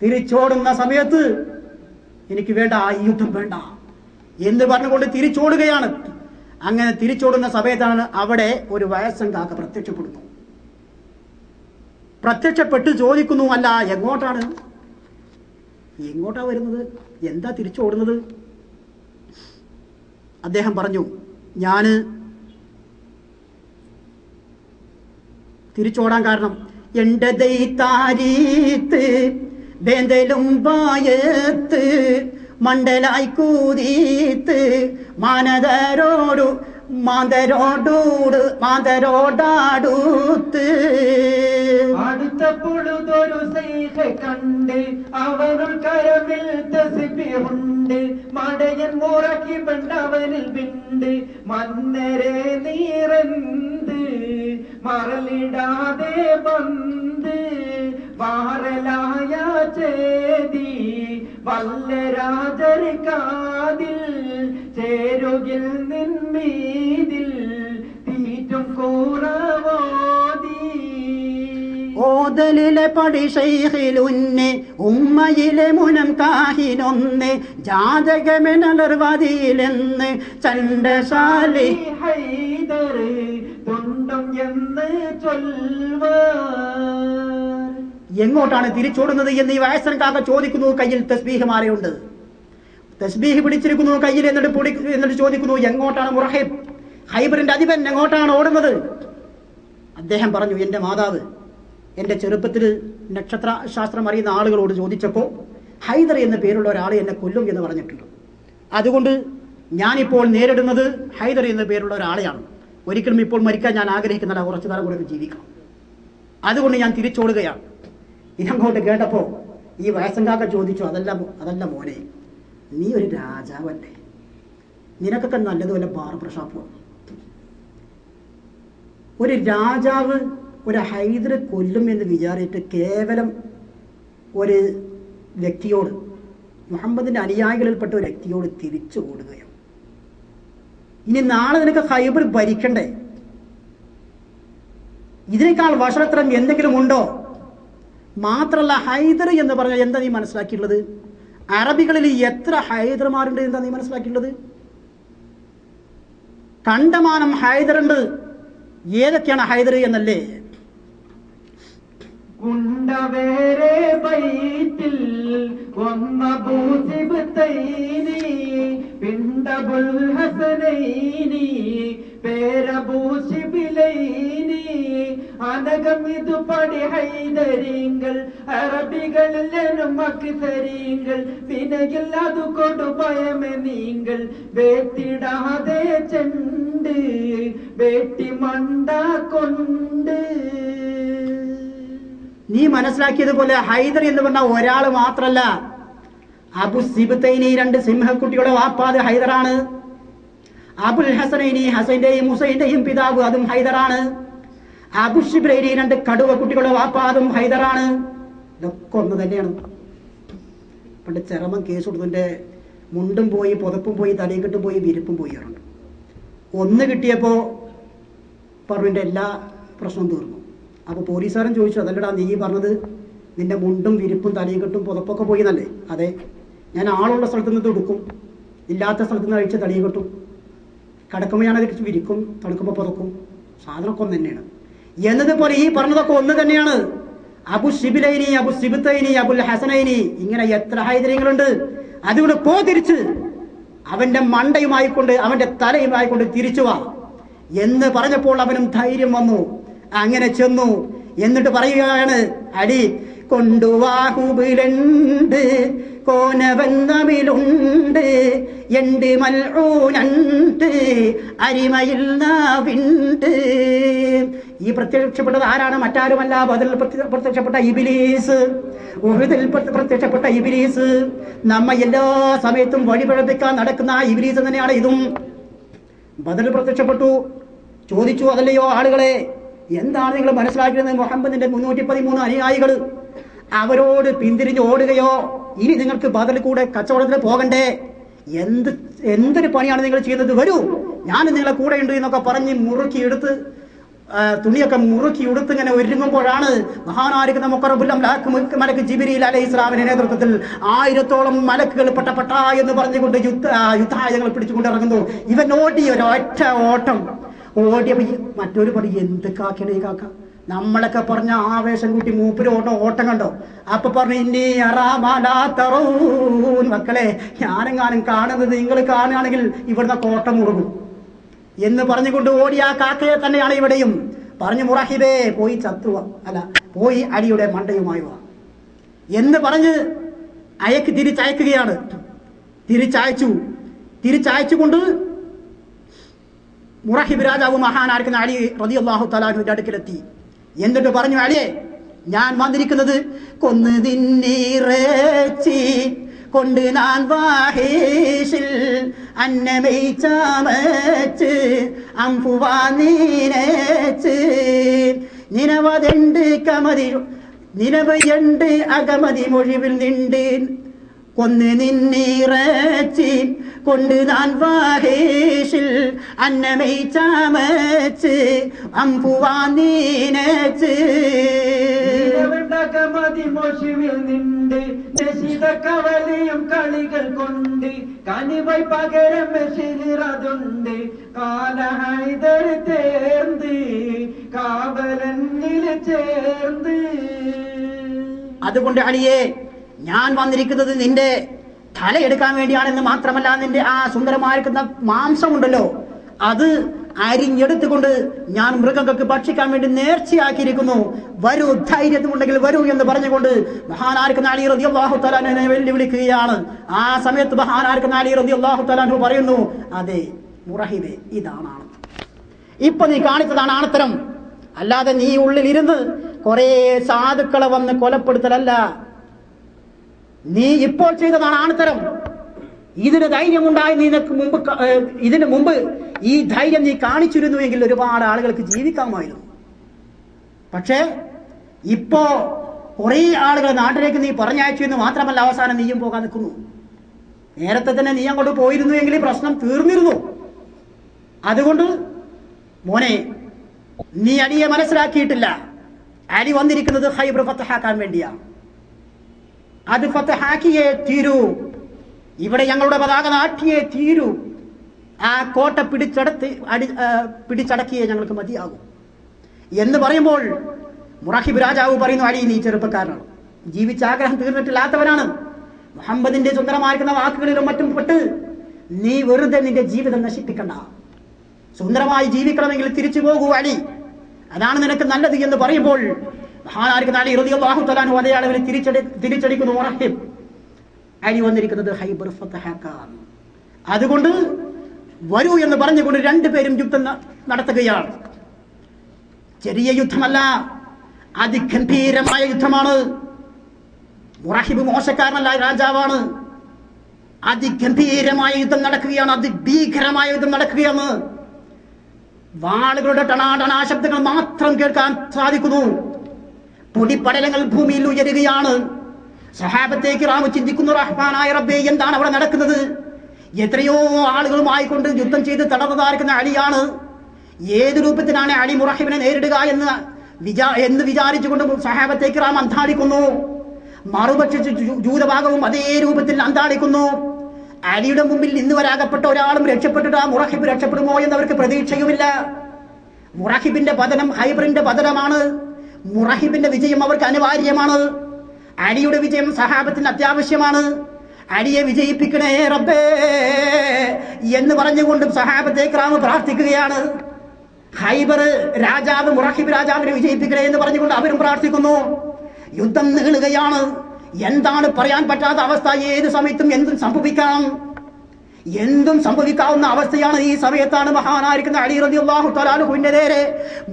തിരിച്ചോടുന്ന സമയത്ത് എനിക്ക് വേണ്ട, ഈ യുദ്ധം വേണ്ട എന്ന് പറഞ്ഞുകൊണ്ട് തിരിച്ചോടുകയാണ്. അങ്ങനെ തിരിച്ചോടുന്ന സമയത്താണ് അവിടെ ഒരു വയസ്സൻ കാക്ക പ്രത്യക്ഷപ്പെടുന്നു. പ്രത്യക്ഷപ്പെട്ട് ചോദിക്കുന്നു, അല്ല എങ്ങോട്ടാണ് വരുന്നത്? എന്താ തിരിച്ചോടുന്നത്? അദ്ദേഹം പറഞ്ഞു, ഞാന് തിരിച്ചോടാൻ കാരണം എൻ്റെ ദൈത്താരീത്ത് ബേന്തലും വായത്ത് മണ്ഡലായി കൂതീത്ത് മാതരോടാടൂത്ത്. അടുത്ത പൊഴുതൊരു സൈഹ കണ്ട് അവനുൾ കരമിൽ തസ്ബീഹുണ്ട്. മടയൻ മുറഹിബ് അവനിൽ വിണ്ട് മന്നരെ നീറന്ത് മറലിടാതെ വന്ന് വാറലായ ചേതി വല്ല രാജർക്കാതിൽ ചേരുകിൽ നിന്മീതിൽ തീറ്റും കൂറവോതി ഓതലിലെ പടി ശൈഖിലുന്നെ ഉമ്മയിലെ മുനം കാഹിനൊന്ന് ജാതകമെനർവതിയിലെന്ന് ചണ്ടശാലി ഹൈദർ തുണ്ടം എന്ന് ചൊൽവാർ. എങ്ങോട്ടാണ് തിരിച്ചോടുന്നത് എന്ന് ഈ വയസ്സൻ കാക്ക ചോദിക്കുന്നു. കയ്യിൽ തസ്ബീഹ് മാലയുണ്ട്, തസ്ബീഹ് പിടിച്ചിരിക്കുന്നു കയ്യിൽ. എന്നിട്ട് ചോദിക്കുന്നു, എങ്ങോട്ടാണ് മുറഹിബ്, ഹൈബറിന്റെ അധിപൻ എങ്ങോട്ടാണ് ഓടുന്നത്? അദ്ദേഹം പറഞ്ഞു, എൻ്റെ മാതാവ് എൻ്റെ ചെറുപ്പത്തിൽ നക്ഷത്ര ശാസ്ത്രം അറിയുന്ന ആളുകളോട് ചോദിച്ചപ്പോൾ ഹൈദർ എന്ന പേരുള്ള ഒരാൾ എന്നെ കൊല്ലും എന്ന് പറഞ്ഞിട്ടുണ്ട്. അതുകൊണ്ട് ഞാനിപ്പോൾ നേരിടുന്നത് ഹൈദർ എന്ന പേരുള്ള ഒരാളെയാണ്. ഒരിക്കലും ഇപ്പോൾ മരിക്കാൻ ഞാൻ ആഗ്രഹിക്കുന്നില്ല, കുറച്ചു കാലം കൂടെ ജീവിക്കണം. അതുകൊണ്ട് ഞാൻ തിരിച്ചോടുകയാണ്. ഇതങ്ങോട്ട് കേട്ടപ്പോൾ ഈ വയസ്സങ്കാക്ക ചോദിച്ചു, അതല്ല മോനെ, നീ ഒരു രാജാവല്ലേ, നിനക്കൊക്കെ നല്ലതുപോലെ ബാർബർ ഷോപ്പ്. ഒരു രാജാവ് ഒരു ഹൈദർ കൊല്ലും എന്ന് വിചാരിച്ചിട്ട് കേവലം ഒരു വ്യക്തിയോട്, മുഹമ്മദിന്റെ അനുയായികളിൽപ്പെട്ട ഒരു വ്യക്തിയോട് തിരിച്ചു ഓടുകയാണ്. ഇനി നാളെ നിനക്ക് ഹൈബർ ഭരിക്കണ്ടേ? ഇതിനേക്കാൾ വഷളത്തരം എന്തെങ്കിലും ഉണ്ടോ? മാത്രമല്ല, ഹൈദർ എന്ന് പറഞ്ഞാൽ എന്താ നീ മനസ്സിലാക്കിയിട്ടുള്ളത്? അറബികളിൽ എത്ര ഹൈദർമാരുണ്ട് എന്താ നീ മനസ്സിലാക്കിയിട്ടുള്ളത്? കണ്ടമാനം ഹൈദറുണ്ട്. ഏതൊക്കെയാണ് ഹൈദർ എന്നല്ലേ? കുണ്ടവേരെ ബൈത്തിൽ വന്നബൂസിബ്തൈനി പിണ്ടബുൽ ഹസനൈനി പേരബൂസിബിലൈനി അനഗമിതു പടി ഹൈദരീങ്ങൾ അറബികളിലും അക്സരീങ്ങൾ വിനയിൽ അത് കൊടു ഭയമെ നിങ്ങൾ വേത്തിടാതെ ചെണ്ട് വേട്ടി മണ്ട കൊണ്ട്. നീ മനസ്സിലാക്കിയതുപോലെ ഹൈദർ എന്ന് പറഞ്ഞ ഒരാൾ മാത്രല്ല, അബു സിബ്തൈനി രണ്ട് സിംഹക്കുട്ടിയുടെ വാപ്പാത് ഹൈദറാണ്. അബുൽ ഹസനൈനി ഹസന്റെയും ഹുസൈന്റെയും പിതാവ് അതും ഹൈദറാണ്. അബു ഷിബ്രൈനി രണ്ട് കടുവ കുട്ടികളുടെ വാപ്പാതും ഹൈദറാണ്. ഇതൊക്കെ ഒന്ന് തന്നെയാണ്. പണ്ട് ചെറമൻ കേസ് കൊടുത്തതിന്റെ മുണ്ടും പോയി, പുതപ്പും പോയി, തലയിക്കെട്ടും പോയി, വിരിപ്പും പോയി ഇറങ്ങും. ഒന്ന് കിട്ടിയപ്പോ പറഞ്ഞു എല്ലാ പ്രശ്നവും തീർന്നു. അപ്പോൾ പോലീസുകാരൻ ചോദിച്ചു, അതല്ലടാ നീ പറഞ്ഞത് നിന്റെ മുണ്ടും വിരിപ്പും തലയിക്കെട്ടും പുതപ്പൊക്കെ പോയി എന്നല്ലേ? അതെ, ഞാൻ ആളുള്ള സ്ഥലത്ത് നിന്ന് എടുക്കും, ഇല്ലാത്ത സ്ഥലത്ത് നിന്ന് അഴിച്ച് തലയിക്കെട്ടും, കിടക്കുമ്പോൾ ഞാൻ അതിൽ വിരിക്കും, തണുക്കുമ്പോൾ പുതക്കും. സാധനമൊക്കെ ഒന്ന് തന്നെയാണ്. എന്നതുപോലെ ഈ പറഞ്ഞതൊക്കെ ഒന്ന് തന്നെയാണ്. അബു ഷിബിലൈനി, അബു സിബ്തൈനി, അബുൽ ഹസനൈനി, ഇങ്ങനെ എത്ര ഹൈദര്യങ്ങളുണ്ട്. അതുകൊണ്ട് തിരിച്ച് അവന്റെ മണ്ടയുമായിക്കൊണ്ട് അവന്റെ തലയുമായിക്കൊണ്ട് തിരിച്ചു വാ എന്ന് പറഞ്ഞപ്പോൾ അവനും ധൈര്യം വന്നു. അങ്ങനെ ചെന്നു. എന്നിട്ട് പറയുകയാണ്, അടി കൊണ്ടുവാഹുബിലുണ്ട്, കോനവൻ തമിലുണ്ട്, എണ്ട് മൽഊനുണ്ട്, അരിമയിൽ നാവിണ്ട്. ഈ പ്രത്യക്ഷപ്പെട്ടത് ആരാണ്? മറ്റാരുമല്ല, ബദറിൽ പ്രത്യക്ഷപ്പെട്ട ഇബ്ലീസ്, ഉഹദിൽ പ്രത്യക്ഷപ്പെട്ട ഇബ്ലീസ്, നമ്മ എല്ലാ സമയത്തും വഴിപഴപ്പിക്കാൻ നടക്കുന്ന ഇബ്ലീസ് തന്നെയാണ് ഇതും. ബദറിൽ പ്രത്യക്ഷപ്പെട്ടു. ചോദിച്ചു, അതല്ലയോ ആളുകളെ, എന്താണ് നിങ്ങൾ മനസ്സിലാക്കുന്നത്? മുഹമ്മദിന്റെ 313 അനുയായികൾ അവരോട് പിന്തിരിഞ്ഞ് ഓടുകയോ ഇനി നിങ്ങൾക്ക് ബദറിൽ കൂടെ കച്ചവടത്തിന് പോകണ്ടേ? എന്തൊരു പണിയാണ് നിങ്ങൾ ചെയ്യുന്നത്? വരൂ, ഞാൻ നിങ്ങളെ കൂടെ ഉണ്ട് എന്നൊക്കെ പറഞ്ഞ് മുറുക്കിയെടുത്ത് തുണിയൊക്കെ മുറുക്കിയെടുത്ത് ഇങ്ങനെ ഒരുങ്ങുമ്പോഴാണ് മഹാനായിരിക്കുന്ന മുഖറബുൽ മലക്ക് ജിബ്രീൽ അലൈഹിസ്സലാമിന്റെ നേതൃത്വത്തിൽ 1000ഓളം മലക്കുകൾ പെട്ടപ്പെട്ട എന്ന് പറഞ്ഞുകൊണ്ട് യുദ്ധായുധങ്ങൾ പിടിച്ചുകൊണ്ട് ഇറങ്ങുന്നു. ഇവൻ ഓടി ഒരൊറ്റ ഓട്ടം ഓടിയപ്പോ മറ്റൊരു പടി, എന്ത് കാക്കണേ കാക്ക, നമ്മളൊക്കെ പറഞ്ഞ ആവേശം കൂട്ടി മൂപ്പര് ഓട്ടം കണ്ടോ? അപ്പൊ പറഞ്ഞു, ഇനി അറാമാലാത്തറൂൻ, മക്കളെ ഞാനെങ്ങാനും കാണുന്നത് നിങ്ങൾ കാണുകയാണെങ്കിൽ ഇവിടുന്ന് കോട്ടം മുറുകും എന്ന് പറഞ്ഞുകൊണ്ട് ഓടിയ ആ കാക്കയെ തന്നെയാണ് ഇവിടെയും പറഞ്ഞു, മുറഹിബേ പോയി ചത്തുവ, അല്ല പോയി അടിയുടെ മണ്ടയുമായി വാ എന്ന് പറഞ്ഞ് തിരിച്ചയക്കുകയാണ്. തിരിച്ചയച്ചുകൊണ്ട് മുറഹിബ് രാജാവ് മഹാനായിരിക്കുന്ന അലി റളിയല്ലാഹു തആല അൻഹുവിന്റെ അടുക്കലെത്തി. എന്നിട്ട് പറഞ്ഞു, അലിയെ, ഞാൻ വന്നിരിക്കുന്നത് കൊന്നു തിന്നിറച്ചി കൊണ്ട് നാൻ വാഹീഷിൽ അന്നമയിച്ചാമച്ച് അംഫുവാ നീനച്ച് നിനവതെണ്ട് കമതി നിലവയുണ്ട് അകമതി മൊഴിവിൽ നിണ്ട് കൊന്ന് നിന്നിറച്ചി കൊണ്ട് ഞാൻ വാഹേഷിൽ അന്നമൈ ചാമച്ച് അമ്പുവാ നീനച്ച് മൊഴിവിൽ നിണ്ട് നിശിത കവലയും കളികൾ കൊണ്ട് കനിവൈ പകരം മെഷിറതുണ്ട് കാലഹൈദർ ചേർന്ന് കാവലന്നിൽ ചേർന്ന്. അതുകൊണ്ട് അലിയെ, ഞാൻ വന്നിരിക്കുന്നത് നിന്റെ തലയെടുക്കാൻ വേണ്ടിയാണെന്ന് മാത്രമല്ല, നിന്റെ ആ സുന്ദരമായിരിക്കുന്ന മാംസമുണ്ടല്ലോ അത് അരിഞ്ഞെടുത്തുകൊണ്ട് ഞാൻ മൃഗങ്ങൾക്ക് ഭക്ഷിക്കാൻ വേണ്ടി നേർച്ചയാക്കിയിരിക്കുന്നു. വരൂ, ധൈര്യമുണ്ടെങ്കിൽ വരൂ എന്ന് പറഞ്ഞുകൊണ്ട് മഹാനായിരിക്കുന്ന അലി റളിയല്ലാഹു തആല അൻഹുവിനെ വെല്ലുവിളിക്കുകയാണ്. ആ സമയത്ത് മഹാനായിരിക്കുന്ന അലി റളിയല്ലാഹു തആല അൻഹു പറയുന്നു, അതെ മുറഹിബേ, ഇതാണ് ആണത്തം. ഇപ്പൊ നീ കാണിച്ചതാണ് ആണത്തരം, അല്ലാതെ നീ ഉള്ളിലിരുന്ന് കുറെ സാധുക്കളെ വന്ന് കൊലപ്പെടുത്തലല്ല. നീ ഇപ്പോൾ ചെയ്തതാണ് ആണത്തരം. ഇതിന് ധൈര്യമുണ്ടായി ഇതിനു മുമ്പ് ഈ ധൈര്യം നീ കാണിച്ചിരുന്നു എങ്കിൽ ഒരുപാട് ആളുകൾക്ക് ജീവിക്കാമായിരുന്നു. പക്ഷേ ഇപ്പോ കുറെ ആളുകൾ നാട്ടിലേക്ക് നീ പറഞ്ഞയച്ചു എന്ന് മാത്രമല്ല, അവസാനം നീയും പോകാൻ നിൽക്കുന്നു. നേരത്തെ തന്നെ നീ അങ്ങോട്ട് പോയിരുന്നു എങ്കിൽ പ്രശ്നം തീർന്നിരുന്നു. അതുകൊണ്ട് മോനെ, നീ അലിയെ മനസ്സിലാക്കിയിട്ടില്ല. അലി വന്നിരിക്കുന്നത് ഖൈബർ ഫതഹാക്കാൻ വേണ്ടിയാണ്. അത് ഫതഹാക്കിയേ തീരൂ. ഇവിടെ ഞങ്ങളുടെ പതാക നാട്ടിയേ തീരൂ. ആ കോട്ട പിടിച്ചടക്കിയേ ഞങ്ങൾക്ക് മതിയാകും എന്ന് പറയുമ്പോൾ മുറഹിബ് രാജാവ് പറയുന്നു, അലി നീ ചെറുപ്പക്കാരനാണ്, ജീവിച്ച ആഗ്രഹം തീർന്നിട്ടില്ലാത്തവനാണ്. മുഹമ്മദിന്റെ സുന്ദരമായിരിക്കുന്ന വാക്കുകളിലും മറ്റും പെട്ട് നീ വെറുതെ നിന്റെ ജീവിതം നശിപ്പിക്കണ്ട. സുന്ദരമായി ജീവിക്കണമെങ്കിൽ തിരിച്ചു പോകൂ അലി, അതാണ് നിനക്ക് നല്ലത് എന്ന് പറയുമ്പോൾ മഹാനായിരിക്കുന്ന അലി റളിയല്ലാഹു തആല അൻഹു അതേ അളവിൽ തിരിച്ചടിക്കുന്നു. മുറഹിബ്, അലി വന്നിരിക്കുന്നത് ഖൈബർ ഫതഹാക്കാൻ. അതുകൊണ്ട് വരൂ എന്ന് പറഞ്ഞുകൊണ്ട് രണ്ടുപേരും യുദ്ധം നടത്തുകയാണ്. ചെറിയ യുദ്ധമല്ല, അതിഗംഭീരമായ യുദ്ധമാണ്. മുറഹിബ് മോശക്കാരനല്ല, രാജാവാണ്. അതിഗംഭീരമായ യുദ്ധം നടക്കുകയാണ്, അതിഭീകരമായ യുദ്ധം നടക്കുകയാണ്. വാളുകളുടെ ടണാടണാ ശബ്ദങ്ങൾ മാത്രം കേൾക്കാൻ സാധിക്കുന്നു. പൊടിപ്പടലങ്ങൾ ഭൂമിയിൽ ഉയരുകയാണ്. സഹാബത്തേക്ക് റാമു ചിന്തിക്കുന്നു, റഹ്മാനായ റബ്ബേ, എന്താണ് അവിടെ നടക്കുന്നത്? എത്രയോ ആളുകളുമായി കൊണ്ട് യുദ്ധം ചെയ്ത് തടവുകാരിക്കുന്ന അലിയാണ്. ഏത് രൂപത്തിലാണ് അലി മുറഹിബിനെ നേരിടുക എന്ന് വിചാരിച്ചുകൊണ്ട് സഹാബത്തേക്ക് റാം അന്താളിക്കുന്നു. മറുപക്ഷ ജൂതഭാഗവും അതേ രൂപത്തിൽ അന്താളിക്കുന്നു. അലിയുടെ മുമ്പിൽ ഇന്ന് വരാകപ്പെട്ട ഒരാളും രക്ഷപ്പെട്ടിട്ട് ആ മുറഹിബ് രക്ഷപ്പെടുമോ എന്നവർക്ക് പ്രതീക്ഷയുമില്ല. മുറഹിബിന്റെ പതനം ഖൈബറിന്റെ പതനമാണ്. മുറഹിബിന്റെ വിജയം അവർക്ക് അനിവാര്യമാണ്. അലിയുടെ വിജയം സഹാബത്തിന് അത്യാവശ്യമാണ്. അലിയെ വിജയിപ്പിക്കണേ റബ്ബേ എന്ന് പറഞ്ഞുകൊണ്ട് സഹാബത്തെ ക്രാമ പ്രാർത്ഥിക്കുകയാണ്. ഖൈബർ രാജാവ് മുറഹിബ് രാജാവിനെ വിജയിപ്പിക്കണേ എന്ന് പറഞ്ഞുകൊണ്ട് അവരും പ്രാർത്ഥിക്കുന്നു. യുദ്ധം നീളുകയാണ്. എന്താണ് പറയാൻ പറ്റാത്ത അവസ്ഥ. ഏത് സമയത്തും എന്തും സംഭവിക്കാവുന്ന അവസ്ഥയാണ്. ഈ സമയത്താണ് മഹാനായിരിക്കുന്ന അലി റളിയല്ലാഹു തആല അൻഹുവിന്റെ നേരെ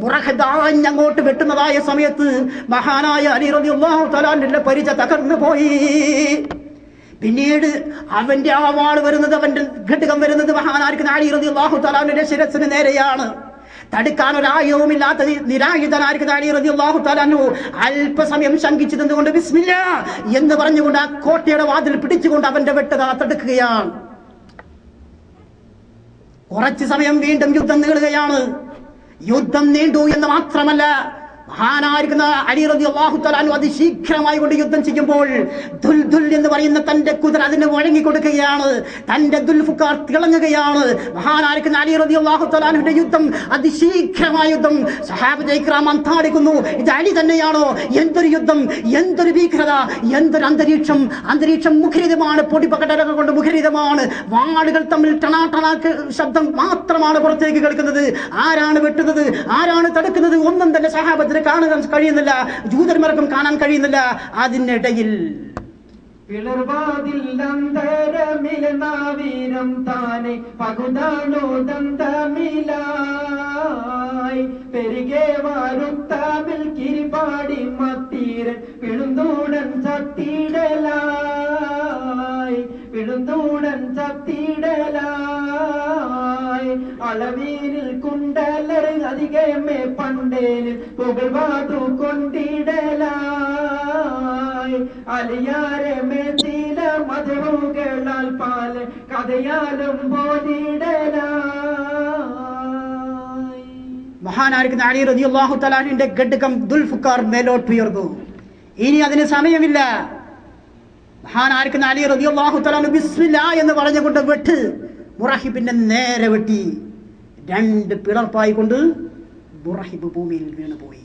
മുറഹിബ് അങ്ങോട്ട് വെട്ടുന്നതായ സമയത്ത് മഹാനായ അലി റളിയല്ലാഹു തആല അൻഹുവിന്റെ പരിച തകർന്നു പോയി. പിന്നീട് അവന്റെ ആ വാൾ വരുന്നത്, അവന്റെ ഘടകം വരുന്നത് മഹാനായിരിക്കുന്ന അലി റളിയല്ലാഹു തആല അൻഹുവിന്റെ ശിരസിന് നേരെയാണ്. തടുക്കാൻ ഒരായുധവുമില്ലാത്ത നിരായുധനായിരിക്കുന്ന അലി റളിയല്ലാഹു തആല അൻഹു അല്പസമയം ശങ്കിച്ചു നിന്നുകൊണ്ട് ബിസ്മില്ലാ എന്ന് പറഞ്ഞുകൊണ്ട് ആ കോട്ടയുടെ വാതിൽ പിടിച്ചുകൊണ്ട് അവന്റെ വെട്ടത തടുക്കുകയാണ്. കുറച്ചു സമയം വീണ്ടും യുദ്ധം നീളുകയാണ്. യുദ്ധം നീണ്ടു എന്ന് മാത്രമല്ല, മഹാനായിരിക്കുന്ന അലി റളിയല്ലാഹു തആല അൻഹു അതിശീഘ്രമായി കൊണ്ട് യുദ്ധം ചെയ്യുമ്പോൾ ദുൽദുൽ എന്ന് പറയുന്ന തന്റെ കുതിര അതിന് വഴങ്ങി കൊടുക്കുകയാണ്. തന്റെ ദുൽഫുക്കാർ തിളങ്ങുകയാണ്. മഹാനായിരിക്കുന്ന അലി റളിയല്ലാഹു തആല അൻഹുവിന്റെ യുദ്ധം, അതിശീഘ്രമായ യുദ്ധം. സഹാബത്തെ ഇക്റാം അന്താളിക്കുന്നു, ഇത് അലി തന്നെയാണോ? എന്തൊരു യുദ്ധം, എന്തൊരു ഭീകരത, എന്തൊരു അന്തരീക്ഷം മുഖരിതമാണ്. പൊടിപകടകൾ കൊണ്ട് മുഖരിതമാണ്. വാളുകൾ തമ്മിൽ ടണാ ശബ്ദം മാത്രമാണ് പുറത്തേക്ക് കേൾക്കുന്നത്. ആരാണ് വെട്ടുന്നത്, ആരാണ് തടുക്കുന്നത്, ഒന്നും തന്നെ സഹാബത്തിന് കാണാൻ കഴിയുന്നില്ല, ജൂതന്മാർക്കും കാണാൻ കഴിയുന്നില്ല. അതിനിടയിൽ പെരുകെ വാരുത്താമിൽ കിരിപാടി മത്തീരൻ പിഴുന്തൂടൻ ചത്തിടലായി അളവീനിൽ കുണ്ടലർ അധികമേ പണ്ടേനിൽ പുകഴ്വാതു കൊണ്ടിടലായി അലിയാരെ മേതില മധുകളാൽ പാൽ കഥയാലും പോലിടലായി. മഹാനായിരിക്കുന്ന അലി റളിയല്ലാഹു തആല അൻഹുവിന്റെ ഘടകം ദുൽഫുഖാർ മേലോട്ട് ഉയർന്നു. ഇനി അതിന് സമയമില്ല. മഹാനായിരിക്കുന്ന അലി റളിയല്ലാഹു തആല അൻഹു ബിസ്മില്ലാ എന്ന് പറഞ്ഞുകൊണ്ട് വെട്ട് മുറഹിബിനെ നേരെ വെട്ടി. 2 പിളർപ്പായി കൊണ്ട് മുറഹിബ് ഭൂമിയിൽ വീണുപോയി.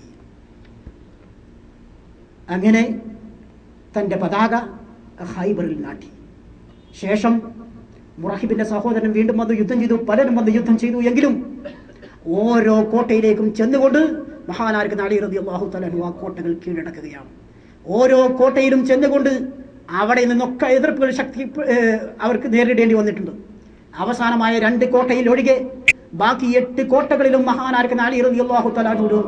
അങ്ങനെ തൻ്റെ പതാക ഖൈബറിൽ നാട്ടി. ശേഷം മുറഹിബിന്റെ സഹോദരൻ വീണ്ടും വന്ന് യുദ്ധം ചെയ്തു. പലരും വന്ന് യുദ്ധം ചെയ്തു. എങ്കിലും ഓരോ കോട്ടയിലേക്കും ചെന്നുകൊണ്ട് മഹാനായിരിക്കുന്ന അലി റളിയല്ലാഹു തആല അൻഹു ആ കോട്ടകൾ കീഴടക്കുകയാണ്. ഓരോ കോട്ടയിലും ചെന്നുകൊണ്ട് അവിടെ നിന്നൊക്കെ എതിർപ്പുകൾ അവർക്ക് നേരിടേണ്ടി വന്നിട്ടുണ്ട്. അവസാനമായ 2 കോട്ടയിൽ ഒഴികെ ബാക്കി 8 കോട്ടകളിലും മഹാനായിരിക്കുന്ന അലി റളിയല്ലാഹു തആല അൻഹു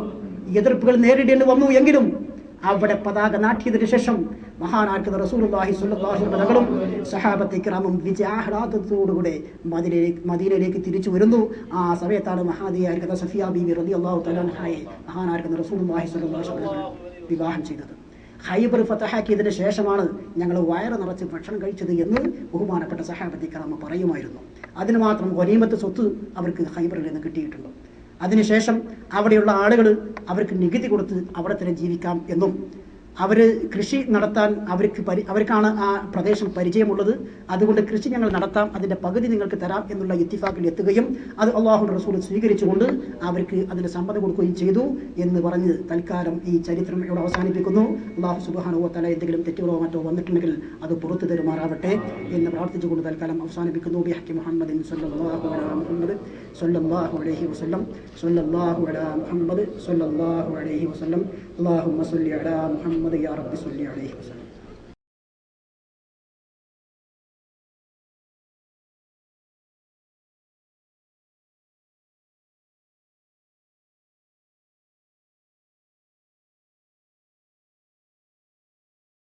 എതിർപ്പുകൾ നേരിടേണ്ടി വന്നു. എങ്കിലും അവിടെ പതാക നാട്ടിയതിനു ശേഷം മഹാനായിരിക്കുന്ന റസൂലുള്ളാഹി സ്വല്ലല്ലാഹു അലൈഹി വസല്ലം സഹാബത്തെ കിറാമും വിജയാഹ്ലാദത്തോടുകൂടെ മദീനയിലേക്ക് തിരിച്ചു വരുന്നു. ആ സമയത്താണ് മഹാദിയായിരിക്കുന്ന സഫിയ ബീവി റളിയല്ലാഹു തആല അൻഹയെ മഹാനായിരിക്കുന്ന റസൂലുള്ളാഹി സ്വല്ലല്ലാഹു അലൈഹി വസല്ലം വിവാഹം ചെയ്തത്. ഖൈബർ ഫതഹാക്കിയതിന് ശേഷമാണ് ഞങ്ങൾ വയറ് നിറച്ച് ഭക്ഷണം കഴിച്ചത് എന്ന് ബഹുമാനപ്പെട്ട സഹാബത്തെ കിറാമ പറയുമായിരുന്നു. അതിന് മാത്രം ഗനീമത്ത് സ്വത്ത് അവർക്ക് ഖൈബറിൽ നിന്ന് കിട്ടിയിട്ടുണ്ട്. അതിനുശേഷം അവിടെയുള്ള ആളുകൾ അവർക്ക് നികുതി കൊടുത്ത് അവിടെ തന്നെ ജീവിക്കാം എന്നും അവർ കൃഷി നടത്താൻ അവർക്കാണ് ആ പ്രദേശം പരിചയമുള്ളത്, അതുകൊണ്ട് കൃഷി ഞങ്ങൾ നടത്താം, അതിൻ്റെ പകുതി നിങ്ങൾക്ക് തരാം എന്നുള്ള ഇത്തിഫാക്കിൽ എത്തുകയും അത് അള്ളാഹുവിൻ്റെ റസൂൽ സ്വീകരിച്ചുകൊണ്ട് അവർക്ക് അതിന് സമ്മതം കൊടുക്കുകയും ചെയ്തു എന്ന് പറഞ്ഞ് തൽക്കാലം ഈ ചരിത്രം ഇവിടെ അവസാനിപ്പിക്കുന്നു. അള്ളാഹു സുബ്ഹാനഹു വ തആല എന്തെങ്കിലും തെറ്റുകളോ മറ്റോ വന്നിട്ടുണ്ടെങ്കിൽ അത് പുറത്തു തരുമാറാവട്ടെ എന്ന് പ്രാർത്ഥിച്ചുകൊണ്ട് തൽക്കാലം അവസാനിപ്പിക്കുന്നു. ബിഹഖി മുഹമ്മദിൻ സ്വല്ലല്ലാഹു അലാ മുഹമ്മദ് സ്വല്ലല്ലാഹു അലൈഹി വസല്ലം സ്വല്ലല്ലാഹു അലാ മുഹമ്മദ് സ്വല്ലല്ലാഹു അലൈഹി വസല്ലം അല്ലാഹുമ്മ സ്വല്ലി അലാ മുഹമ്മദ് യാ റബ്ബി സ്വല്ലി അലൈഹി വസല്ലം.